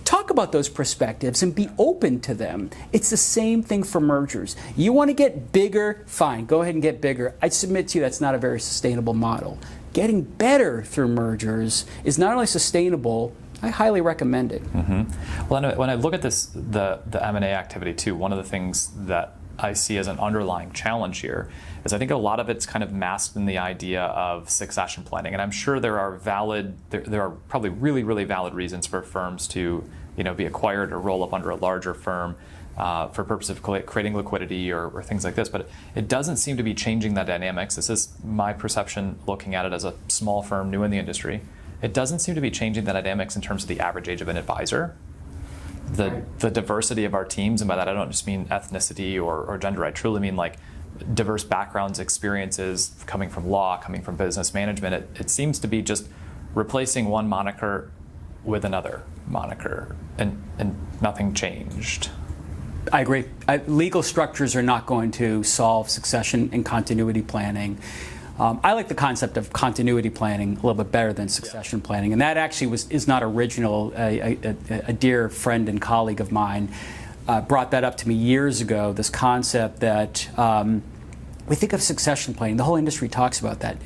talk about those perspectives and be open to them. It's the same thing for mergers. You want to get bigger? Fine, go ahead and get bigger. I submit to you that's not a very sustainable model. Getting better through mergers is not only sustainable, I highly recommend it. Mm-hmm. Well, when I look at this, the M&A activity too, one of the things that I see as an underlying challenge here is I think a lot of it's kind of masked in the idea of succession planning. And I'm sure there are probably really, really valid reasons for firms to be acquired or roll up under a larger firm for purpose of creating liquidity or things like this. But it doesn't seem to be changing the dynamics. This is my perception looking at it as a small firm new in the industry. It doesn't seem to be changing the dynamics in terms of the average age of an advisor. The diversity of our teams, and by that I don't just mean ethnicity or gender, I truly mean like diverse backgrounds, experiences coming from law, coming from business management. It seems to be just replacing one moniker with another moniker, and nothing changed. I agree. Legal structures are not going to solve succession and continuity planning. I like the concept of continuity planning a little bit better than succession planning, and that actually is not original. A dear friend and colleague of mine brought that up to me years ago, this concept that we think of succession planning. The whole industry talks about that.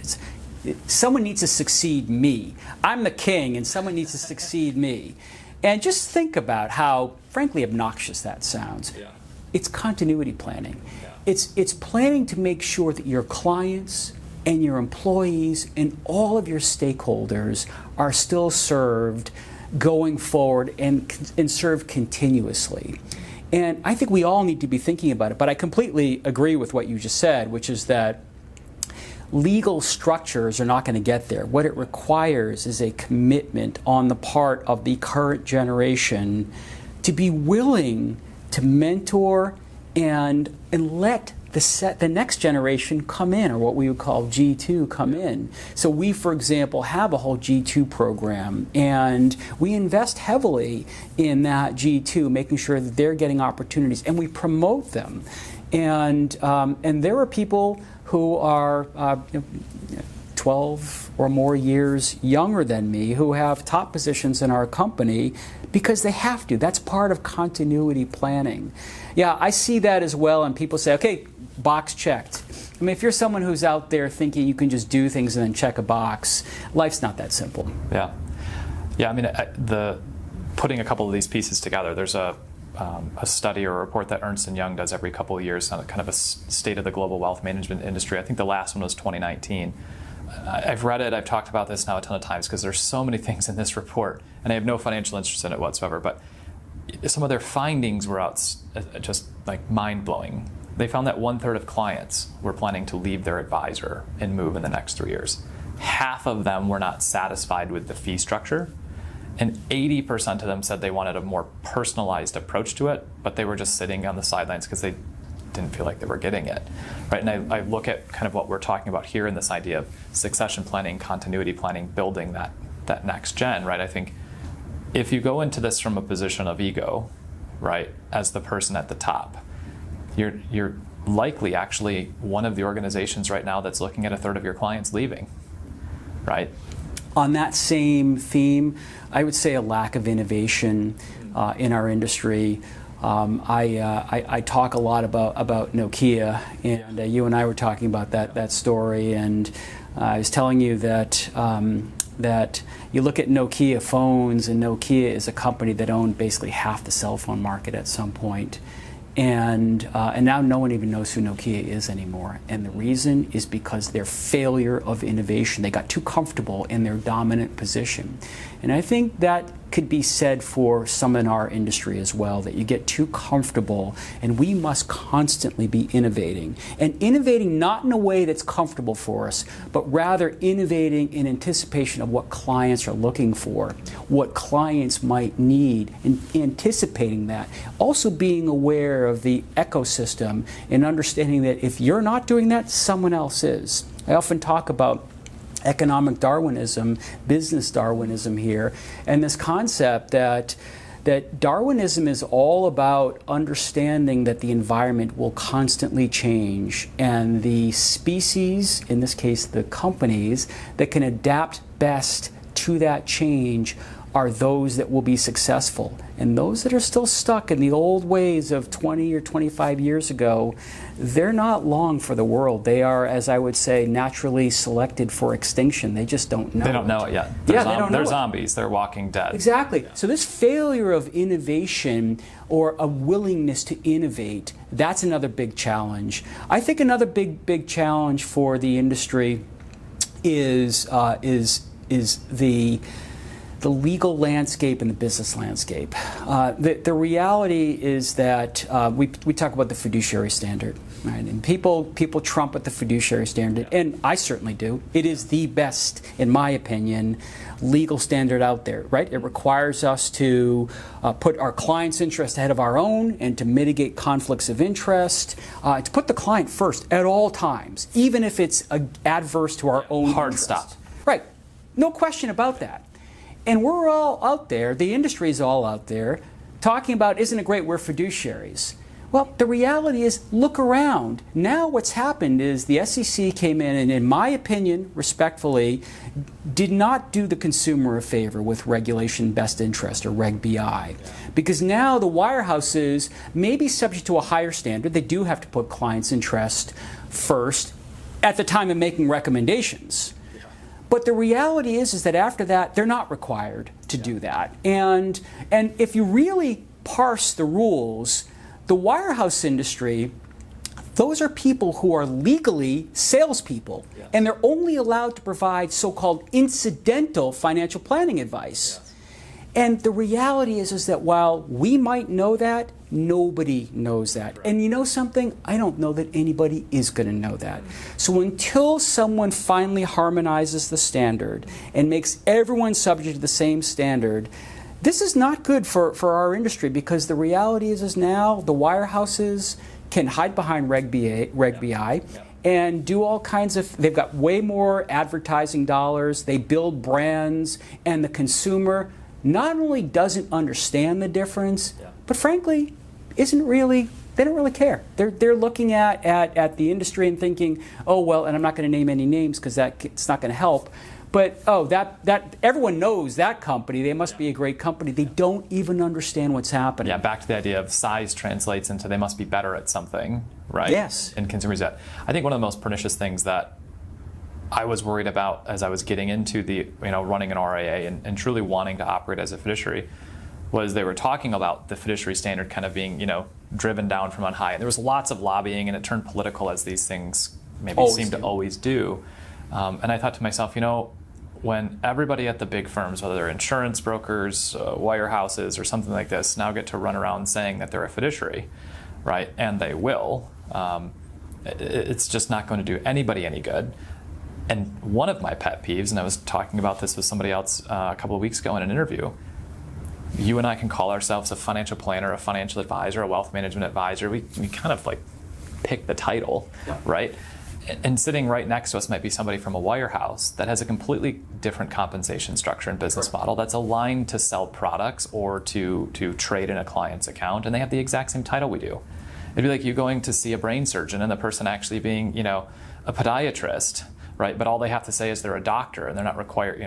Someone needs to succeed me. I'm the king, and someone needs to succeed me. And just think about how, frankly, obnoxious that sounds. Yeah. It's continuity planning. Yeah. It's planning to make sure that your clients and your employees and all of your stakeholders are still served going forward and served continuously. And I think we all need to be thinking about it. But I completely agree with what you just said, which is that legal structures are not going to get there. What it requires is a commitment on the part of the current generation to be willing to mentor and let the next generation come in, or what we would call G2 come in. So we, for example, have a whole G2 program, and we invest heavily in that G2, making sure that they're getting opportunities, and we promote them. And there are people who are 12 or more years younger than me who have top positions in our company because they have to. That's part of continuity planning. Yeah, I see that as well, and people say, okay, box checked. I mean, if you're someone who's out there thinking you can just do things and then check a box, life's not that simple. Yeah. I mean, putting a couple of these pieces together, there's a study or a report that Ernst & Young does every couple of years on kind of a state of the global wealth management industry. I think the last one was 2019. I've read it, I've talked about this now a ton of times because there's so many things in this report, and I have no financial interest in it whatsoever, but some of their findings were just like mind-blowing. They found that 1/3 of clients were planning to leave their advisor and move in the next 3 years. Half of them were not satisfied with the fee structure, and 80% of them said they wanted a more personalized approach to it, but they were just sitting on the sidelines because they didn't feel like they were getting it, right? And I look at kind of what we're talking about here in this idea of succession planning, continuity planning, building that next gen, right? I think if you go into this from a position of ego, right, as the person at the top, you're likely actually one of the organizations right now that's looking at 1/3 of your clients leaving, right? On that same theme, I would say a lack of innovation in our industry. I talk a lot about Nokia, and you and I were talking about that story, and I was telling you that that you look at Nokia phones, and Nokia is a company that owned basically half the cell phone market at some point. And now no one even knows who Nokia is anymore. And the reason is because their failure of innovation. They got too comfortable in their dominant position. And I think that could be said for some in our industry as well, that you get too comfortable, and we must constantly be innovating. And innovating not in a way that's comfortable for us, but rather innovating in anticipation of what clients are looking for, what clients might need, and anticipating that. Also being aware of the ecosystem and understanding that if you're not doing that, someone else is. I often talk about economic Darwinism, business Darwinism here, and this concept that Darwinism is all about understanding that the environment will constantly change, and the species, in this case the companies, that can adapt best to that change are those that will be successful. And those that are still stuck in the old ways of 20 or 25 years ago, they're not long for the world. They are, as I would say, naturally selected for extinction. They just don't know. They don't know it yet. They don't know they're it. Zombies. They're walking dead. Exactly. So this failure of innovation or a willingness to innovate, that's another big challenge. I think another big challenge for the industry is the legal landscape and the business landscape. The reality is that we talk about the fiduciary standard, right? And people trumpet the fiduciary standard, and I certainly do. It is the best, in my opinion, legal standard out there, right? It requires us to put our client's interest ahead of our own and to mitigate conflicts of interest, to put the client first at all times, even if it's adverse to our own hard interest. stop. Right. No question about that. And we're all out there, the industry is all out there, talking about, isn't it great we're fiduciaries? Well, the reality is, look around. Now what's happened is the SEC came in and, in my opinion, respectfully, did not do the consumer a favor with regulation best interest, or Reg BI. Because now the wirehouses may be subject to a higher standard. They do have to put clients' interest first at the time of making recommendations. But the reality is that after that, they're not required to do that. And if you really parse the rules, the wirehouse industry, those are people who are legally salespeople, and they're only allowed to provide so-called incidental financial planning advice. And the reality is that while we might know that, nobody knows that. And you know something? I don't know that anybody is going to know that. So until someone finally harmonizes the standard and makes everyone subject to the same standard, this is not good for our industry, because the reality is now the wirehouses can hide behind Reg BI and do all kinds of, they've got way more advertising dollars, they build brands, and the consumer not only doesn't understand the difference, but frankly, they don't really care. They're looking at the industry and thinking, oh well, and I'm not going to name any names because it's not going to help. But that everyone knows that company. They must be a great company. They don't even understand what's happening. Yeah, back to the idea of size translates into they must be better at something, right? Yes. And consumers that. I think one of the most pernicious things that I was worried about as I was getting into the running an RIA and truly wanting to operate as a fiduciary was they were talking about the fiduciary standard kind of being driven down from on high. And there was lots of lobbying, and it turned political, as these things maybe seem to always do. And I thought to myself, when everybody at the big firms, whether they're insurance brokers, wirehouses, or something like this, now get to run around saying that they're a fiduciary, right? And they will. It's just not going to do anybody any good. And one of my pet peeves, and I was talking about this with somebody else a couple of weeks ago in an interview, you and I can call ourselves a financial planner, a financial advisor, a wealth management advisor. We kind of like pick the title, right? And sitting right next to us might be somebody from a wirehouse that has a completely different compensation structure and business model that's aligned to sell products or to trade in a client's account, and they have the exact same title we do. It'd be like you going to see a brain surgeon and the person actually being, a podiatrist, right? But all they have to say is they're a doctor, and they're not required,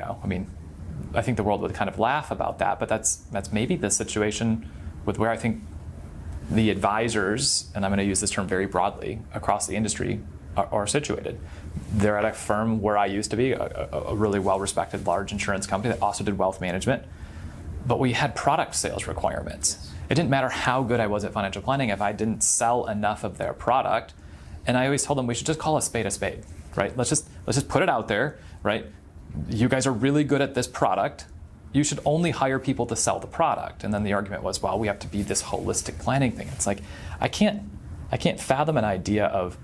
I think the world would kind of laugh about that, but that's maybe the situation with where I think the advisors, and I'm going to use this term very broadly, across the industry are situated. They're at a firm where I used to be, a really well-respected large insurance company that also did wealth management, but we had product sales requirements. It didn't matter how good I was at financial planning if I didn't sell enough of their product. And I always told them we should just call a spade, right? Let's just put it out there, right? You guys are really good at this product. You should only hire people to sell the product. And then the argument was, well, we have to be this holistic planning thing. It's like, I can't fathom an idea of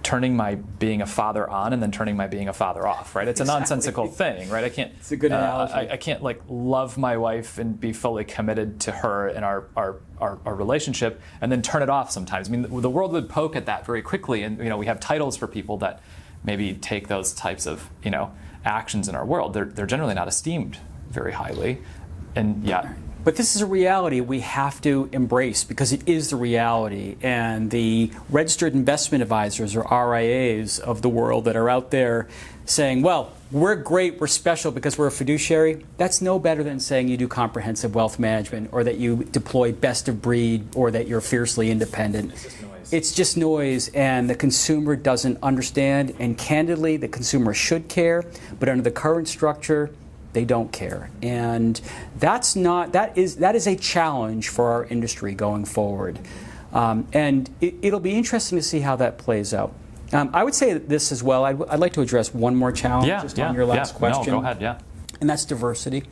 turning my being a father on and then turning my being a father off, right? It's a nonsensical thing, right? It's a good analogy. I can't love my wife and be fully committed to her in our relationship and then turn it off sometimes. I mean, the world would poke at that very quickly, and we have titles for people that maybe take those types of actions in our world. They're generally not esteemed very highly, and yet. But this is a reality we have to embrace because it is the reality. And the registered investment advisors, or RIAs, of the world that are out there saying, well, we're great, we're special because we're a fiduciary, that's no better than saying you do comprehensive wealth management or that you deploy best of breed or that you're fiercely independent. It's just noise, and the consumer doesn't understand. And candidly, the consumer should care, but under the current structure, they don't care, and that is a challenge for our industry going forward, and it'll be interesting to see how that plays out. I would say this as well. I'd like to address one more challenge on your last question. No, go ahead. Yeah, and that's diversity.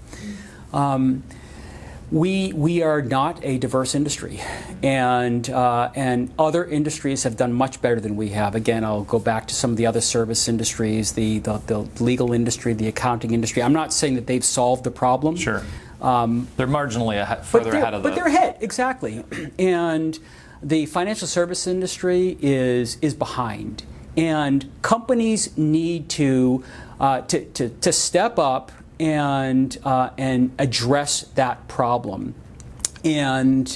We are not a diverse industry, and other industries have done much better than we have. Again, I'll go back to some of the other service industries, the legal industry, the accounting industry. I'm not saying that they've solved the problem. Sure. They're marginally further ahead of But they're ahead, exactly. And the financial service industry is behind, and companies need to step up and address that problem, and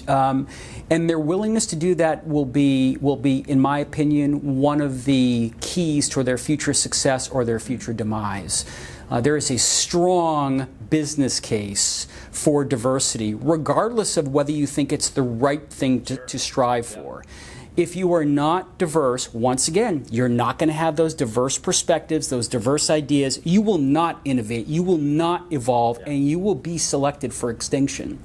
their willingness to do that will be, in my opinion, one of the keys to their future success or their future demise. There is a strong business case for diversity, regardless of whether you think it's the right thing to strive for. If you are not diverse, once again, you're not going to have those diverse perspectives, those diverse ideas. You will not innovate, you will not evolve, and you will be selected for extinction.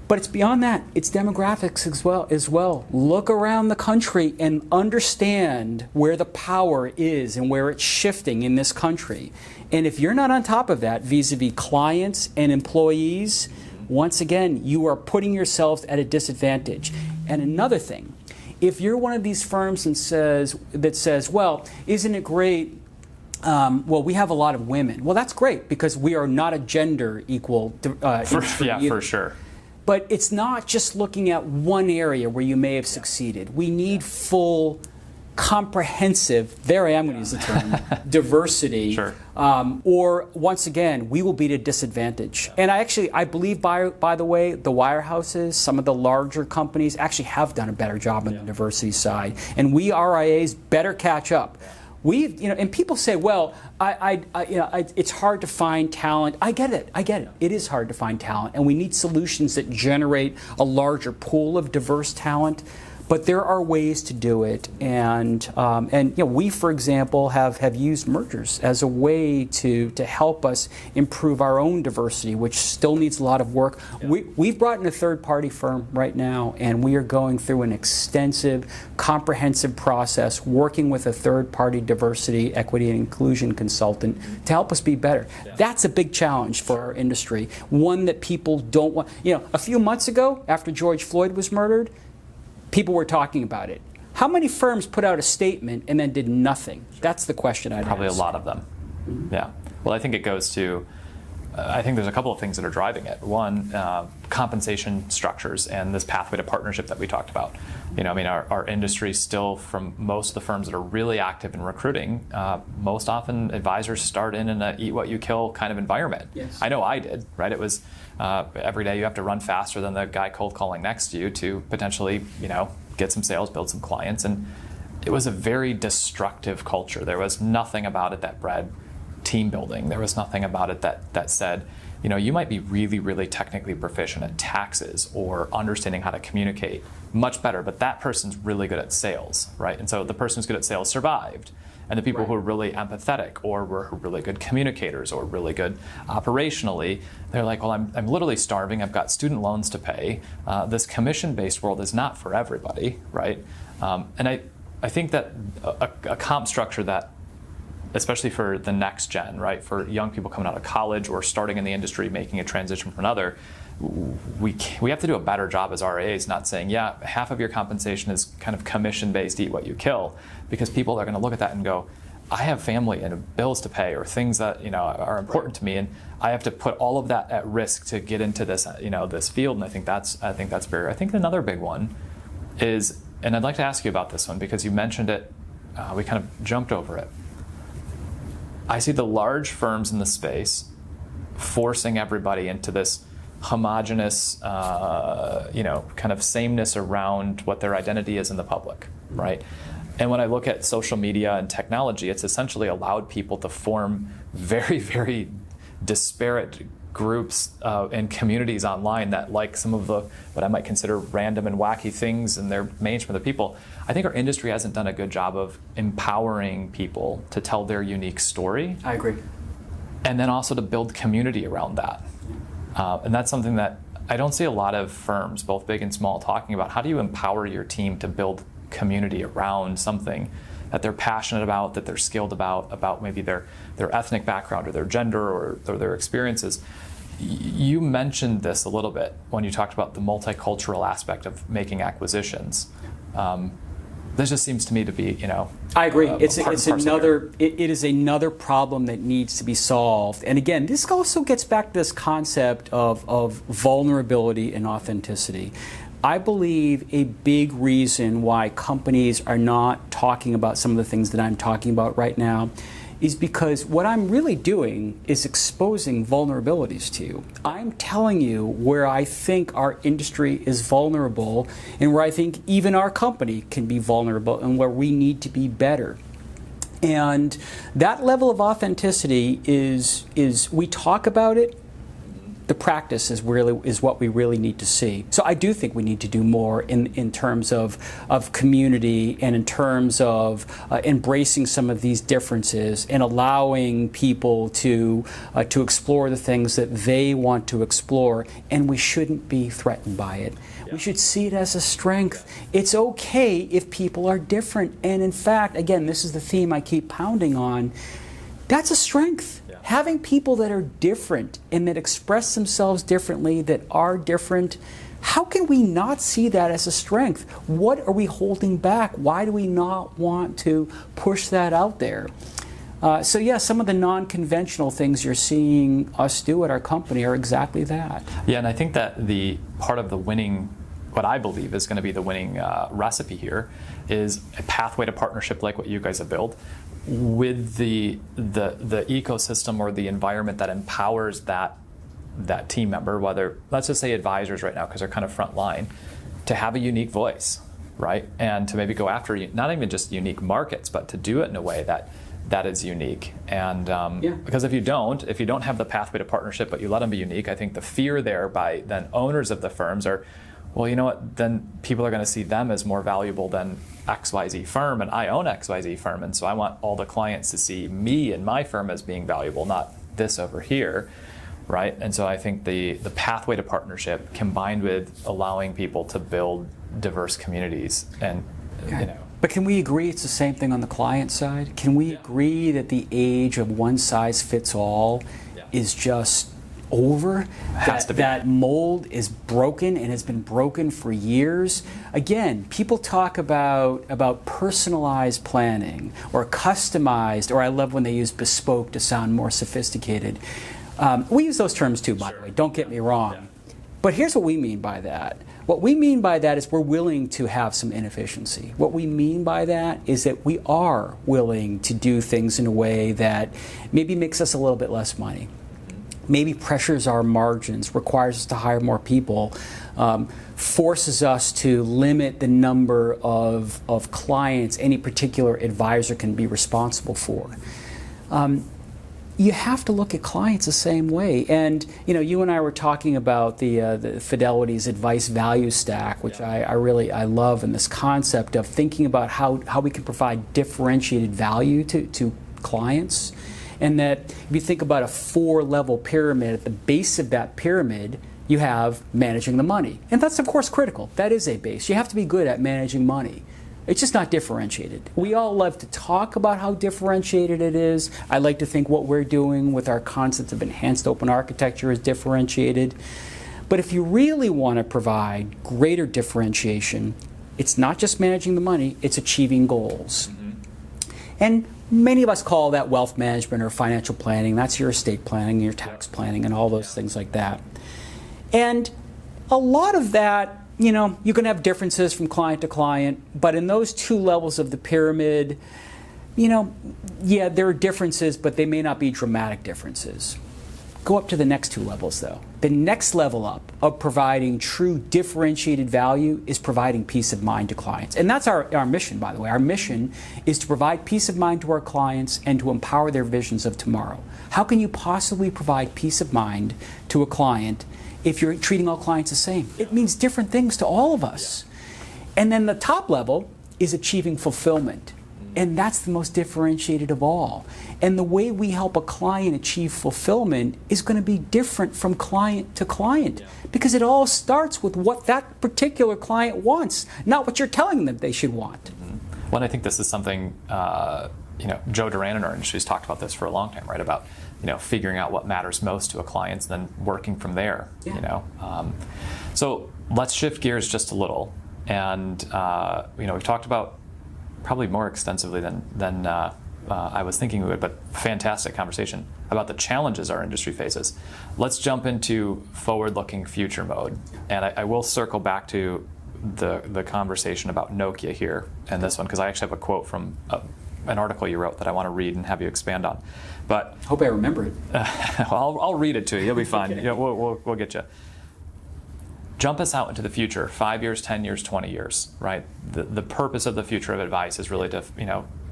But it's beyond that. It's demographics as well. Look around the country and understand where the power is and where it's shifting in this country. And if you're not on top of that vis-a-vis clients and employees, once again, you are putting yourselves at a disadvantage. And another thing, if you're one of these firms that says, well, isn't it great? Well, we have a lot of women. Well, that's great because we are not a gender equal industry either. For sure. But it's not just looking at one area where you may have succeeded. We need full, comprehensive, there I am going to use the term, diversity. Sure. Or, once again, we will be at a disadvantage. And I believe, by the way, the wirehouses, some of the larger companies actually have done a better job on the diversity side. And we RIAs better catch up. And people say, well, it's hard to find talent. I get it. It is hard to find talent, and we need solutions that generate a larger pool of diverse talent. But there are ways to do it, and we, for example, have used mergers as a way to help us improve our own diversity, which still needs a lot of work. Yeah. We've brought in a third-party firm right now, and we are going through an extensive, comprehensive process, working with a third-party diversity, equity, and inclusion consultant to help us be better. Yeah. That's a big challenge for our industry, one that people don't want. A few months ago, after George Floyd was murdered, people were talking about it. How many firms put out a statement and then did nothing? That's the question I'd Probably ask. A lot of them. Mm-hmm. Yeah. Well, I think it goes to, I think there's a couple of things that are driving it. One, compensation structures and this pathway to partnership that we talked about. Our industry still, from most of the firms that are really active in recruiting, most often advisors start in an eat what you kill kind of environment. Yes. I know I did, right? It was every day you have to run faster than the guy cold calling next to you to potentially, get some sales, build some clients. And it was a very destructive culture. There was nothing about it that bred team building. There was nothing about it that said, you might be really, really technically proficient at taxes or understanding how to communicate much better, but that person's really good at sales, right? And so the person who's good at sales survived. And the people who are really empathetic or were really good communicators or really good operationally, they're like, well, I'm literally starving. I've got student loans to pay. This commission-based world is not for everybody, right? And I think that a comp structure that, especially for the next gen, right, for young people coming out of college or starting in the industry, making a transition from another, we have to do a better job as RAs, not saying, yeah, half of your compensation is kind of commission-based, eat what you kill, because people are going to look at that and go, I have family and bills to pay or things that are important to me, and I have to put all of that at risk to get into this this field. And I think that's fair. I think another big one is, and I'd like to ask you about this one because you mentioned it, we kind of jumped over it. I see the large firms in the space forcing everybody into this homogenous, kind of sameness around what their identity is in the public, right? And when I look at social media and technology, it's essentially allowed people to form very, very disparate groups and communities online that like some of the, what I might consider random and wacky things, and they're managed from the people. I think our industry hasn't done a good job of empowering people to tell their unique story. I agree. And then also to build community around that. And that's something that I don't see a lot of firms, both big and small, talking about. How do you empower your team to build community around something that they're passionate about, that they're skilled about maybe their ethnic background or their gender or their experiences? You mentioned this a little bit when you talked about the multicultural aspect of making acquisitions. This just seems to me to be, I agree. It is another problem that needs to be solved. And again, this also gets back to this concept of vulnerability and authenticity. I believe a big reason why companies are not talking about some of the things that I'm talking about right now is because what I'm really doing is exposing vulnerabilities to you. I'm telling you where I think our industry is vulnerable and where I think even our company can be vulnerable and where we need to be better. And that level of authenticity is we talk about it. The practice is what we really need to see. So I do think we need to do more in terms of community and in terms of embracing some of these differences and allowing people to explore the things that they want to explore, and we shouldn't be threatened by it. Yeah. We should see it as a strength. It's okay if people are different, and in fact, again, this is the theme I keep pounding on, that's a strength. Having people that are different and that express themselves differently, that are different, how can we not see that as a strength? What are we holding back? Why do we not want to push that out there? So yeah, some of the non-conventional things you're seeing us do at our company are exactly that. Yeah, and I think that the part of the winning, what I believe is going to be the winning recipe here, is a pathway to partnership like what you guys have built, with the ecosystem or the environment that empowers that team member, whether, let's just say advisors right now, because they're kind of front line, to have a unique voice, right? And to maybe go after not even just unique markets, but to do it in a way that is unique. And because if you don't have the pathway to partnership, but you let them be unique, I think the fear there by then owners of the firms are, well, you know what, then people are going to see them as more valuable than XYZ firm, and I own XYZ firm, and so I want all the clients to see me and my firm as being valuable, not this over here, right? And so I think the pathway to partnership combined with allowing people to build diverse communities and, you know. But can we agree it's the same thing on the client side? Can we agree that the age of one size fits all is just over? That mold is broken and has been broken for years. Again, people talk about personalized planning or customized, or I love when they use bespoke to sound more sophisticated. We use those terms too, by the way, don't get me wrong. Yeah. But here's what we mean by that. What we mean by that is we're willing to have some inefficiency. What we mean by that is that we are willing to do things in a way that maybe makes us a little bit less money, maybe pressures our margins, requires us to hire more people, forces us to limit the number of clients any particular advisor can be responsible for. You have to look at clients the same way. And you and I were talking about the Fidelity's advice value stack, which I love, and this concept of thinking about how we can provide differentiated value to clients. And that if you think about a 4-level pyramid, at the base of that pyramid, you have managing the money. And that's, of course, critical. That is a base. You have to be good at managing money. It's just not differentiated. We all love to talk about how differentiated it is. I like to think what we're doing with our concept of enhanced open architecture is differentiated. But if you really want to provide greater differentiation, it's not just managing the money, it's achieving goals. Mm-hmm. And many of us call that wealth management or financial planning. That's your estate planning, your tax planning, and all those things like that. And a lot of that, you can have differences from client to client, but in those 2 levels of the pyramid, there are differences, but they may not be dramatic differences. Go up to the next 2 levels, though. The next level up of providing true differentiated value is providing peace of mind to clients. And that's our mission, by the way. Our mission is to provide peace of mind to our clients and to empower their visions of tomorrow. How can you possibly provide peace of mind to a client if you're treating all clients the same? It means different things to all of us. And then the top level is achieving fulfillment. And that's the most differentiated of all. And the way we help a client achieve fulfillment is going to be different from client to client, because it all starts with what that particular client wants, not what you're telling them they should want. Mm-hmm. Well, I think this is something, Joe Duran in our industry has talked about this for a long time, right? About figuring out what matters most to a client and then working from there. Yeah. So let's shift gears just a little, and we've talked about probably more extensively than I was thinking we would, but fantastic conversation about the challenges our industry faces. Let's jump into forward-looking future mode, and I will circle back to the conversation about Nokia here and this one, because I actually have a quote from an article you wrote that I want to read and have you expand on. But hope I remember it. I'll read it to you. You'll be fine. Okay. We'll get you. Jump us out into the future, 5 years, 10 years, 20 years, right? The purpose of the future of advice is really to,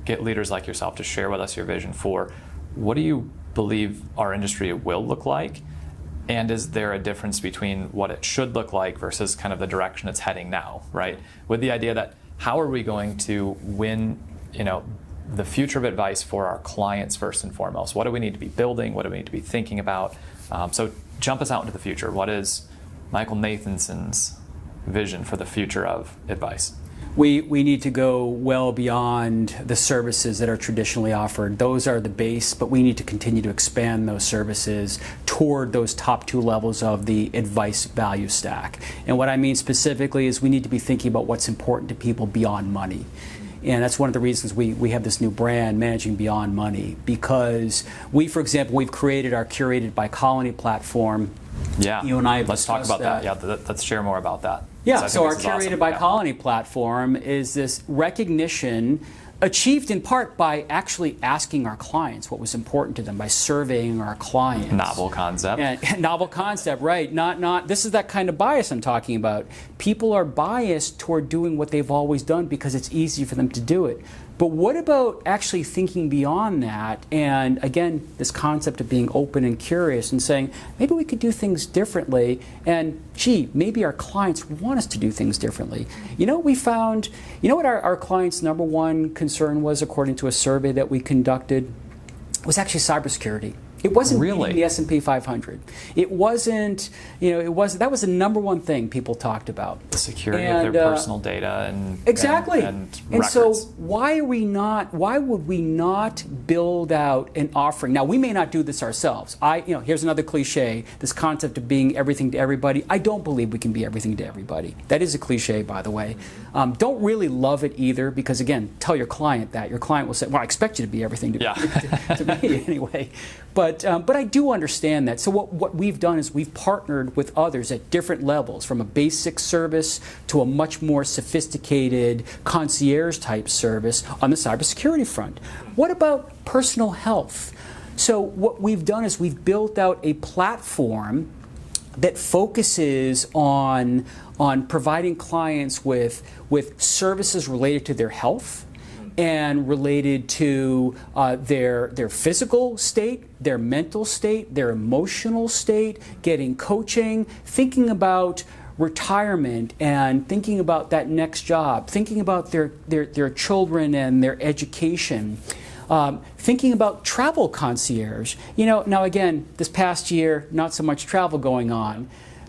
get leaders like yourself to share with us your vision for what do you believe our industry will look like, and is there a difference between what it should look like versus kind of the direction it's heading now, right? With the idea that how are we going to win, the future of advice for our clients first and foremost? What do we need to be building? What do we need to be thinking about? So jump us out into the future. What is Michael Nathanson's vision for the future of advice? We need to go well beyond the services that are traditionally offered. Those are the base, but we need to continue to expand those services toward those top 2 levels of the advice value stack. And what I mean specifically is we need to be thinking about what's important to people beyond money. And that's one of the reasons we have this new brand, Managing Beyond Money, because for example, we've created our Curated by Colony platform. Yeah, you and I have let's talk about that. Yeah, let's share more about that. Yeah, so our Curated by Colony platform is this recognition achieved in part by actually asking our clients what was important to them, by surveying our clients. Novel concept. And, novel concept, right. Not. This is that kind of bias I'm talking about. People are biased toward doing what they've always done because it's easy for them to do it. But what about actually thinking beyond that? And again, this concept of being open and curious and saying, maybe we could do things differently. And gee, maybe our clients want us to do things differently. You know what we found? You know what our clients' number one concern was, according to a survey that we conducted? It was actually cybersecurity. It wasn't really the S&P 500. It wasn't, that was the number one thing people talked about. The security of their personal data and exactly. And records. So why would we not build out an offering? Now, we may not do this ourselves. Here's another cliche, this concept of being everything to everybody. I don't believe we can be everything to everybody. That is a cliche, by the way. Don't really love it either, because again, tell your client that. Your client will say, well, I expect you to be everything to, to me anyway. But I do understand that. So what we've done is we've partnered with others at different levels, from a basic service to a much more sophisticated concierge type service on the cybersecurity front. What about personal health? So what we've done is we've built out a platform that focuses on providing clients with services related to their health and related to their physical state, their mental state, their emotional state, getting coaching, thinking about retirement and thinking about that next job, thinking about their children and their education, thinking about travel concierge. Now again, this past year, not so much travel going on.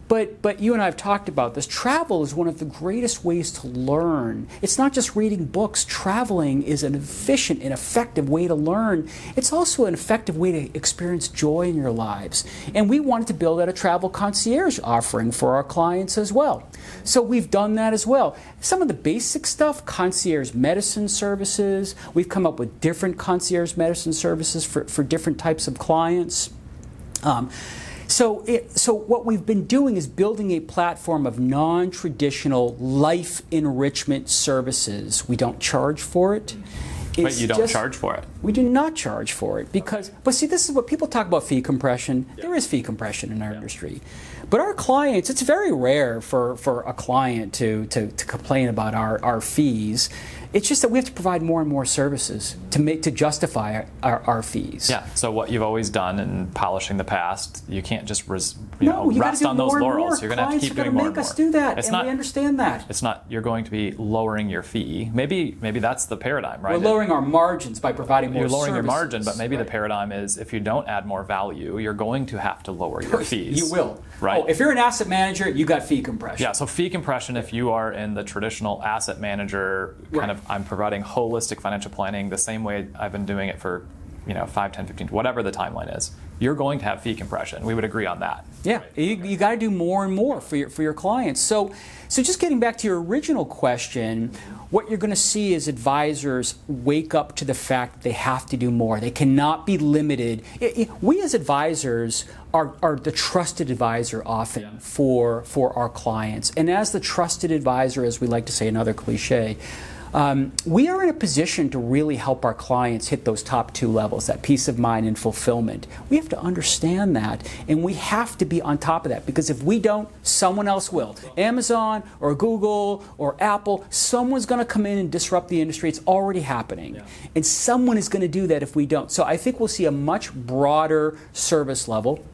But you and I have talked about this. Travel is one of the greatest ways to learn. It's not just reading books. Traveling is an efficient and effective way to learn. It's also an effective way to experience joy in your lives. And we wanted to build out a travel concierge offering for our clients as well. So we've done that as well. Some of the basic stuff, concierge medicine services. We've come up with different concierge medicine services for different types of clients. So what we've been doing is building a platform of non-traditional life enrichment services. We don't charge for it. But you don't charge for it? We do not charge for it because, but see, this is what people talk about, fee compression. Yeah. There is fee compression in our industry. But our clients, it's very rare for a client to complain about our fees. It's just that we have to provide more and more services to justify our fees. Yeah. So what you've always done in polishing the past, you can't just rest on those laurels. You're going to have to keep doing more and more. Clients are going to make us do that, and we understand that. It's not. You're going to be lowering your fee. Maybe that's the paradigm, right? We're lowering our margins by providing more services. You're lowering your margin, but maybe the paradigm is if you don't add more value, you're going to have to lower your fees. You will. Right. Oh, if you're an asset manager, you got fee compression. Yeah, so fee compression, if you are in the traditional asset manager kind of, I'm providing holistic financial planning the same way I've been doing it for 5, 10, 15, whatever the timeline is, you're going to have fee compression. We would agree on that. Yeah, you got to do more and more for your clients. So just getting back to your original question, what you're going to see is advisors wake up to the fact that they have to do more. They cannot be limited. We as advisors are the trusted advisor often for our clients. And as the trusted advisor, as we like to say, another cliche, we are in a position to really help our clients hit those top two levels, that peace of mind and fulfillment. We have to understand that, and we have to be on top of that, because if we don't, someone else will. Amazon or Google or Apple, someone's going to come in and disrupt the industry. It's already happening. Yeah. And someone is going to do that if we don't. So I think we'll see a much broader service level.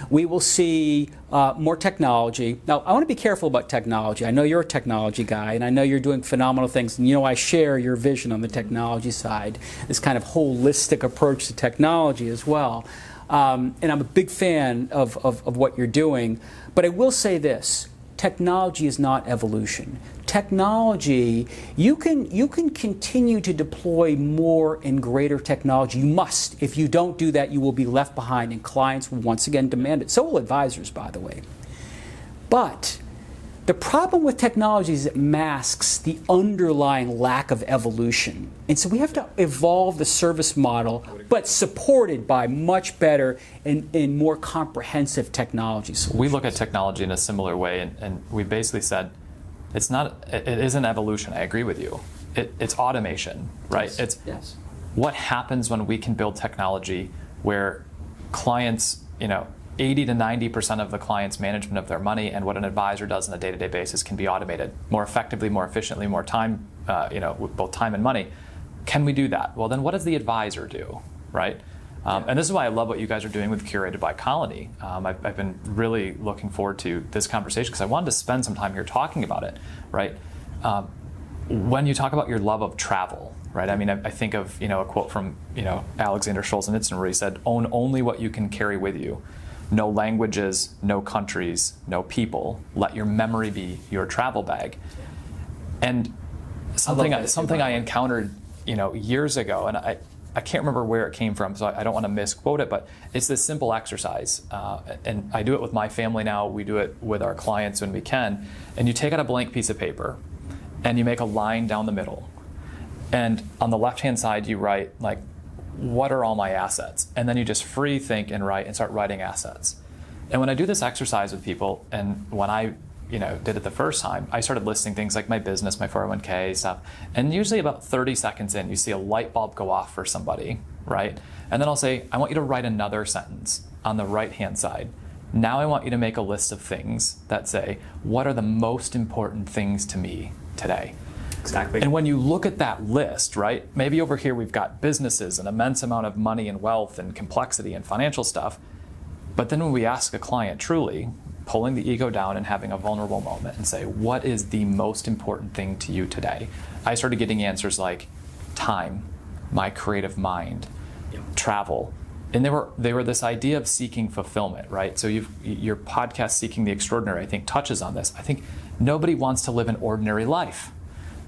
We will see more technology. Now, I want to be careful about technology. I know you're a technology guy, and I know you're doing phenomenal things. And I share your vision on the technology side, this kind of holistic approach to technology as well. And I'm a big fan of what you're doing. But I will say this. Technology is not evolution. Technology, you can continue to deploy more and greater technology. You must. If you don't do that, you will be left behind, and clients will once again demand it. So will advisors, by the way. But the problem with technology is it masks the underlying lack of evolution. And so we have to evolve the service model, but supported by much better and more comprehensive technology solutions. We look at technology in a similar way, and we basically said, it isn't evolution. I agree with you. It's automation, right? Yes. What happens when we can build technology where clients, 80 to 90% of the client's management of their money and what an advisor does on a day-to-day basis can be automated more effectively, more efficiently, more time with both time and money. Can we do that? Well, then what does the advisor do, right? And this is why I love what you guys are doing with Curated by Colony. I've been really looking forward to this conversation because I wanted to spend some time here talking about it, right? When you talk about your love of travel, right? I mean, I think of a quote from Alexander Solzhenitsyn where he said, "Own only what you can carry with you. No languages, no countries, no people. Let your memory be your travel bag." And something I encountered years ago, and I can't remember where it came from, so I don't want to misquote it, but it's this simple exercise. And I do it with my family now. We do it with our clients when we can. And you take out a blank piece of paper and you make a line down the middle. And on the left-hand side, you write, like, what are all my assets? And then you just free think and write and start writing assets. And when I do this exercise with people, and when I did it the first time, I started listing things like my business, my 401k stuff. And usually about 30 seconds in, you see a light bulb go off for somebody, right? And then I'll say, I want you to write another sentence on the right-hand side. Now I want you to make a list of things that say, what are the most important things to me today? Exactly. And when you look at that list, right, maybe over here we've got businesses, an immense amount of money and wealth and complexity and financial stuff. But then when we ask a client truly, pulling the ego down and having a vulnerable moment and say, what is the most important thing to you today? I started getting answers like time, my creative mind, travel. And they were this idea of seeking fulfillment, right? So your podcast, Seeking the Extraordinary, I think touches on this. I think nobody wants to live an ordinary life,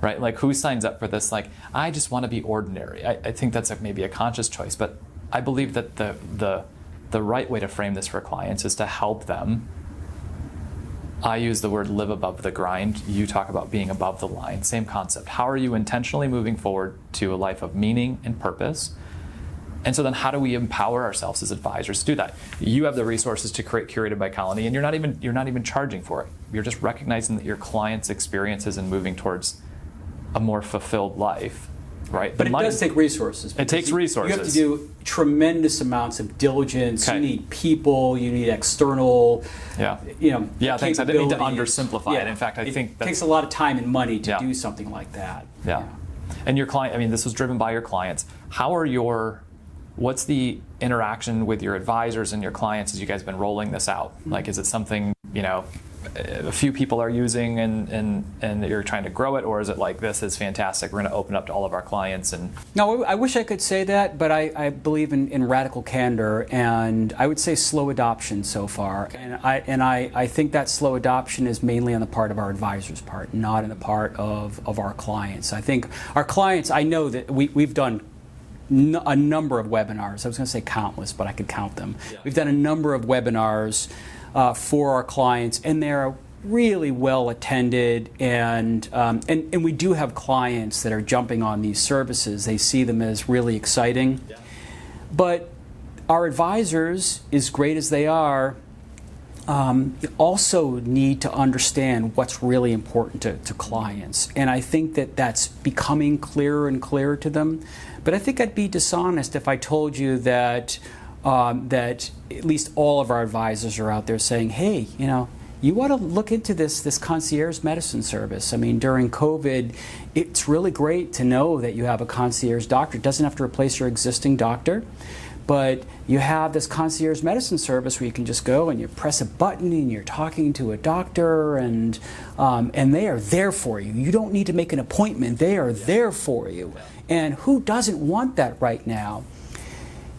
right? Like, who signs up for this? Like, I just want to be ordinary. I think that's maybe a conscious choice, but I believe that the right way to frame this for clients is to help them. I use the word live above the grind. You talk about being above the line. Same concept. How are you intentionally moving forward to a life of meaning and purpose? And so then how do we empower ourselves as advisors to do that? You have the resources to create Curated by Colony, and you're not even charging for it. You're just recognizing that your client's experiences and moving towards a more fulfilled life, right? But it does take resources. It takes resources. You have to do tremendous amounts of diligence. Okay. You need people. You need external. Yeah, thanks. I didn't mean to undersimplify it. In fact, I think it takes a lot of time and money to do something like that. Yeah. And your client, I mean, this was driven by your clients. What's the interaction with your advisors and your clients as you guys have been rolling this out? Like, is it something, a few people are using and you're trying to grow it, or is it like, this is fantastic, we're going to open up to all of our clients? And No, I wish I could say that, but I believe in radical candor, and I would say slow adoption so far. And I think that slow adoption is mainly on the part of our advisors' part, not on the part of our clients. I think our clients, I know that we've done a number of webinars. I was going to say countless, but I could count them. Yeah. We've done a number of webinars for our clients, and they're really well attended. And we do have clients that are jumping on these services. They see them as really exciting. Yeah. But our advisors, as great as they are, also need to understand what's really important to clients. And I think that that's becoming clearer and clearer to them. But I think I'd be dishonest if I told you that that at least all of our advisors are out there saying, hey, you ought to look into this concierge medicine service. I mean, during COVID, it's really great to know that you have a concierge doctor. It doesn't have to replace your existing doctor. But you have this concierge medicine service where you can just go and you press a button and you're talking to a doctor, and they are there for you. You don't need to make an appointment. They are there for you. And who doesn't want that right now?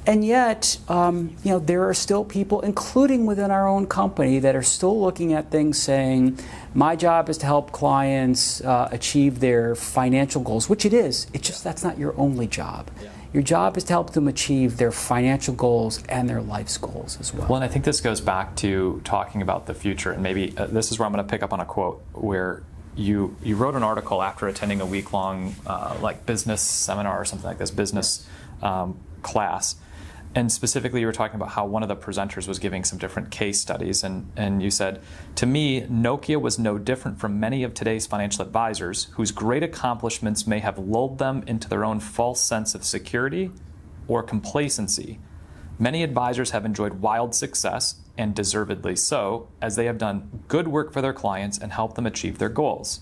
And yet, there are still people, including within our own company, that are still looking at things saying, my job is to help clients achieve their financial goals, which it is. It's just that's not your only job. Yeah. Your job is to help them achieve their financial goals and their life's goals as well. Well, and I think this goes back to talking about the future, and maybe this is where I'm going to pick up on a quote where you wrote an article after attending a week-long business seminar or something like this, business class. And specifically, you were talking about how one of the presenters was giving some different case studies. And you said, to me, Nokia was no different from many of today's financial advisors whose great accomplishments may have lulled them into their own false sense of security or complacency. Many advisors have enjoyed wild success, and deservedly so, as they have done good work for their clients and helped them achieve their goals.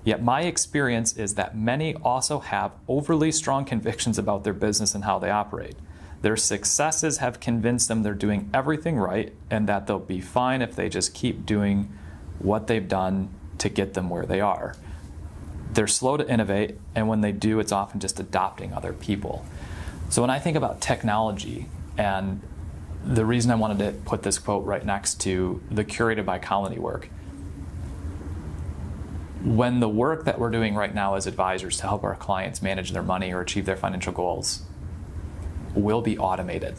Yet my experience is that many also have overly strong convictions about their business and how they operate. Their successes have convinced them they're doing everything right and that they'll be fine if they just keep doing what they've done to get them where they are. They're slow to innovate, and when they do, it's often just adopting other people. So when I think about technology, and the reason I wanted to put this quote right next to the curated by Colony work, when the work that we're doing right now as advisors to help our clients manage their money or achieve their financial goals will be automated.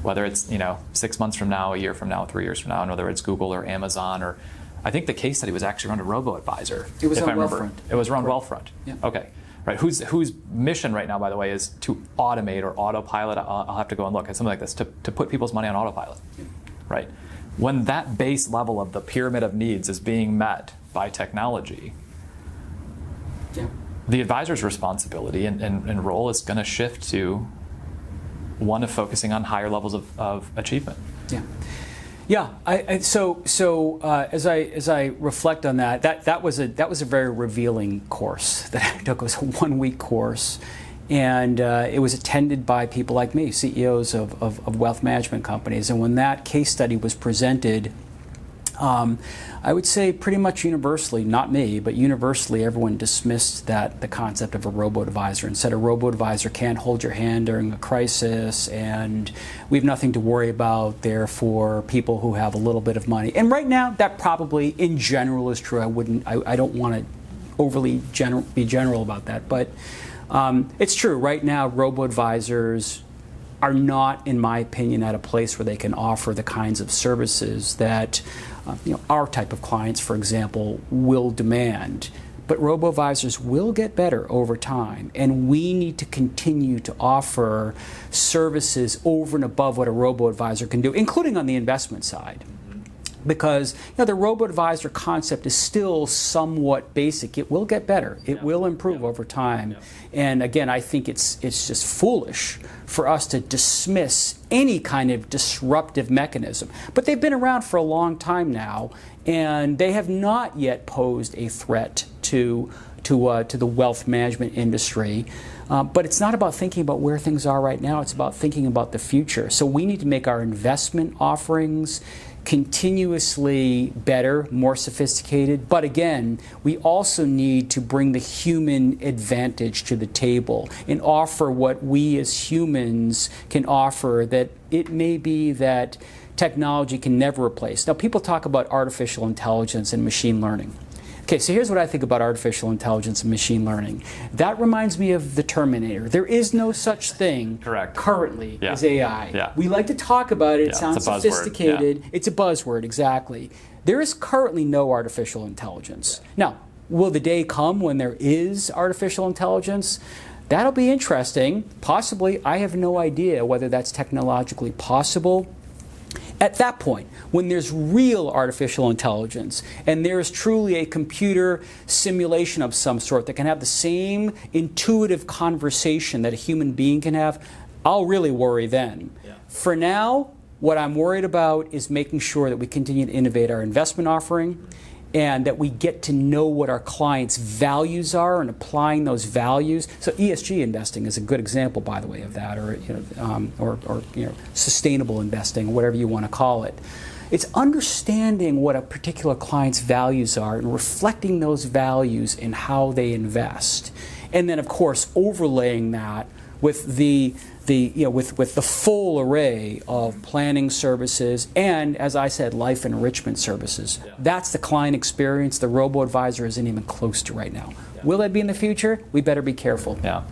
Whether it's 6 months from now, a year from now, 3 years from now, and whether it's Google or Amazon, or I think the case study was actually around a robo-advisor. It was on Wealthfront. It was around Wealthfront. Yeah. Okay. Right. Whose mission right now, by the way, is to automate or autopilot. I'll have to go and look at something like this to put people's money on autopilot. Yeah. Right. When that base level of the pyramid of needs is being met by technology, yeah, the advisor's responsibility and role is going to shift to one of focusing on higher levels of achievement. Yeah. Yeah. So as I reflect on that was a very revealing course that I took. It was a 1-week course, and it was attended by people like me, CEOs of wealth management companies. And when that case study was presented, I would say pretty much universally, not me, but universally, everyone dismissed the concept of a robo-advisor and said a robo-advisor can't hold your hand during a crisis, and we have nothing to worry about there for people who have a little bit of money. And right now, that probably in general is true. I don't want to overly be general about that, but it's true. Right now, robo-advisors are not, in my opinion, at a place where they can offer the kinds of services that our type of clients, for example, will demand. But robo-advisors will get better over time, and we need to continue to offer services over and above what a robo-advisor can do, including on the investment side. Because the robo-advisor concept is still somewhat basic. It will get better. It will improve over time. And again, I think it's just foolish for us to dismiss any kind of disruptive mechanism. But they've been around for a long time now, and they have not yet posed a threat to the wealth management industry. But it's not about thinking about where things are right now. It's about thinking about the future. So we need to make our investment offerings continuously better, more sophisticated. But again, we also need to bring the human advantage to the table and offer what we as humans can offer that it may be that technology can never replace. Now, people talk about artificial intelligence and machine learning. Okay, so here's what I think about artificial intelligence and machine learning. That reminds me of the Terminator. There is no such thing currently as AI. Yeah. We like to talk about it. It sounds sophisticated. Yeah. It's a buzzword, exactly. There is currently no artificial intelligence. Now, will the day come when there is artificial intelligence? That'll be interesting. Possibly. I have no idea whether that's technologically possible. At that point, when there's real artificial intelligence and there's truly a computer simulation of some sort that can have the same intuitive conversation that a human being can have, I'll really worry then. Yeah. For now, what I'm worried about is making sure that we continue to innovate our investment offering and that we get to know what our clients' values are and applying those values. So ESG investing is a good example, by the way, of that, or sustainable investing, whatever you want to call it. It's understanding what a particular client's values are and reflecting those values in how they invest, and then, of course, overlaying that with the full array of planning services and, as I said, life enrichment services. Yeah. That's the client experience the robo-advisor isn't even close to right now. Yeah. Will that be in the future? We better be careful. Yeah.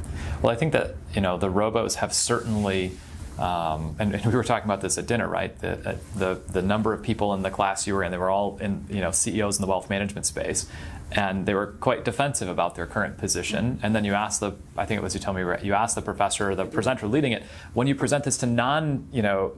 Well, I think that the robos have certainly, and we were talking about this at dinner, right? The number of people in the class you were in, they were all CEOs in the wealth management space. And they were quite defensive about their current position. And then you asked I think it was you told me, you asked the professor or the presenter leading it, when you present this to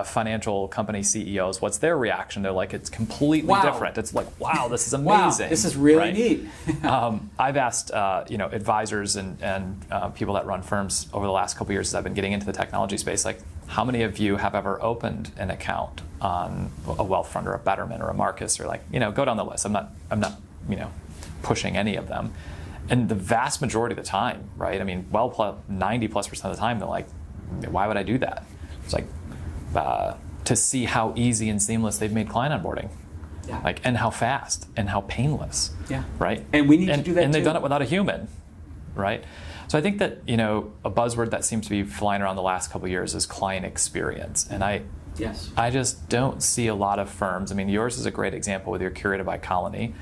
financial company CEOs, what's their reaction? They're like, it's completely different. It's like, wow, this is amazing. Wow, this is really neat. I've asked advisors and people that run firms over the last couple of years as I've been getting into the technology space, like, how many of you have ever opened an account on a Wealthfront or a Betterment or a Marcus, or go down the list. I'm not pushing any of them. And the vast majority of the time, right? I mean, 90+% of the time, they're like, why would I do that? It's like to see how easy and seamless they've made client onboarding. Yeah. Like, and how fast and how painless. Yeah. Right? And we need to do that and too. they've done it without a human. Right? So I think that, a buzzword that seems to be flying around the last couple of years is client experience. And I just don't see a lot of firms. I mean, yours is a great example with your Curated by Colony.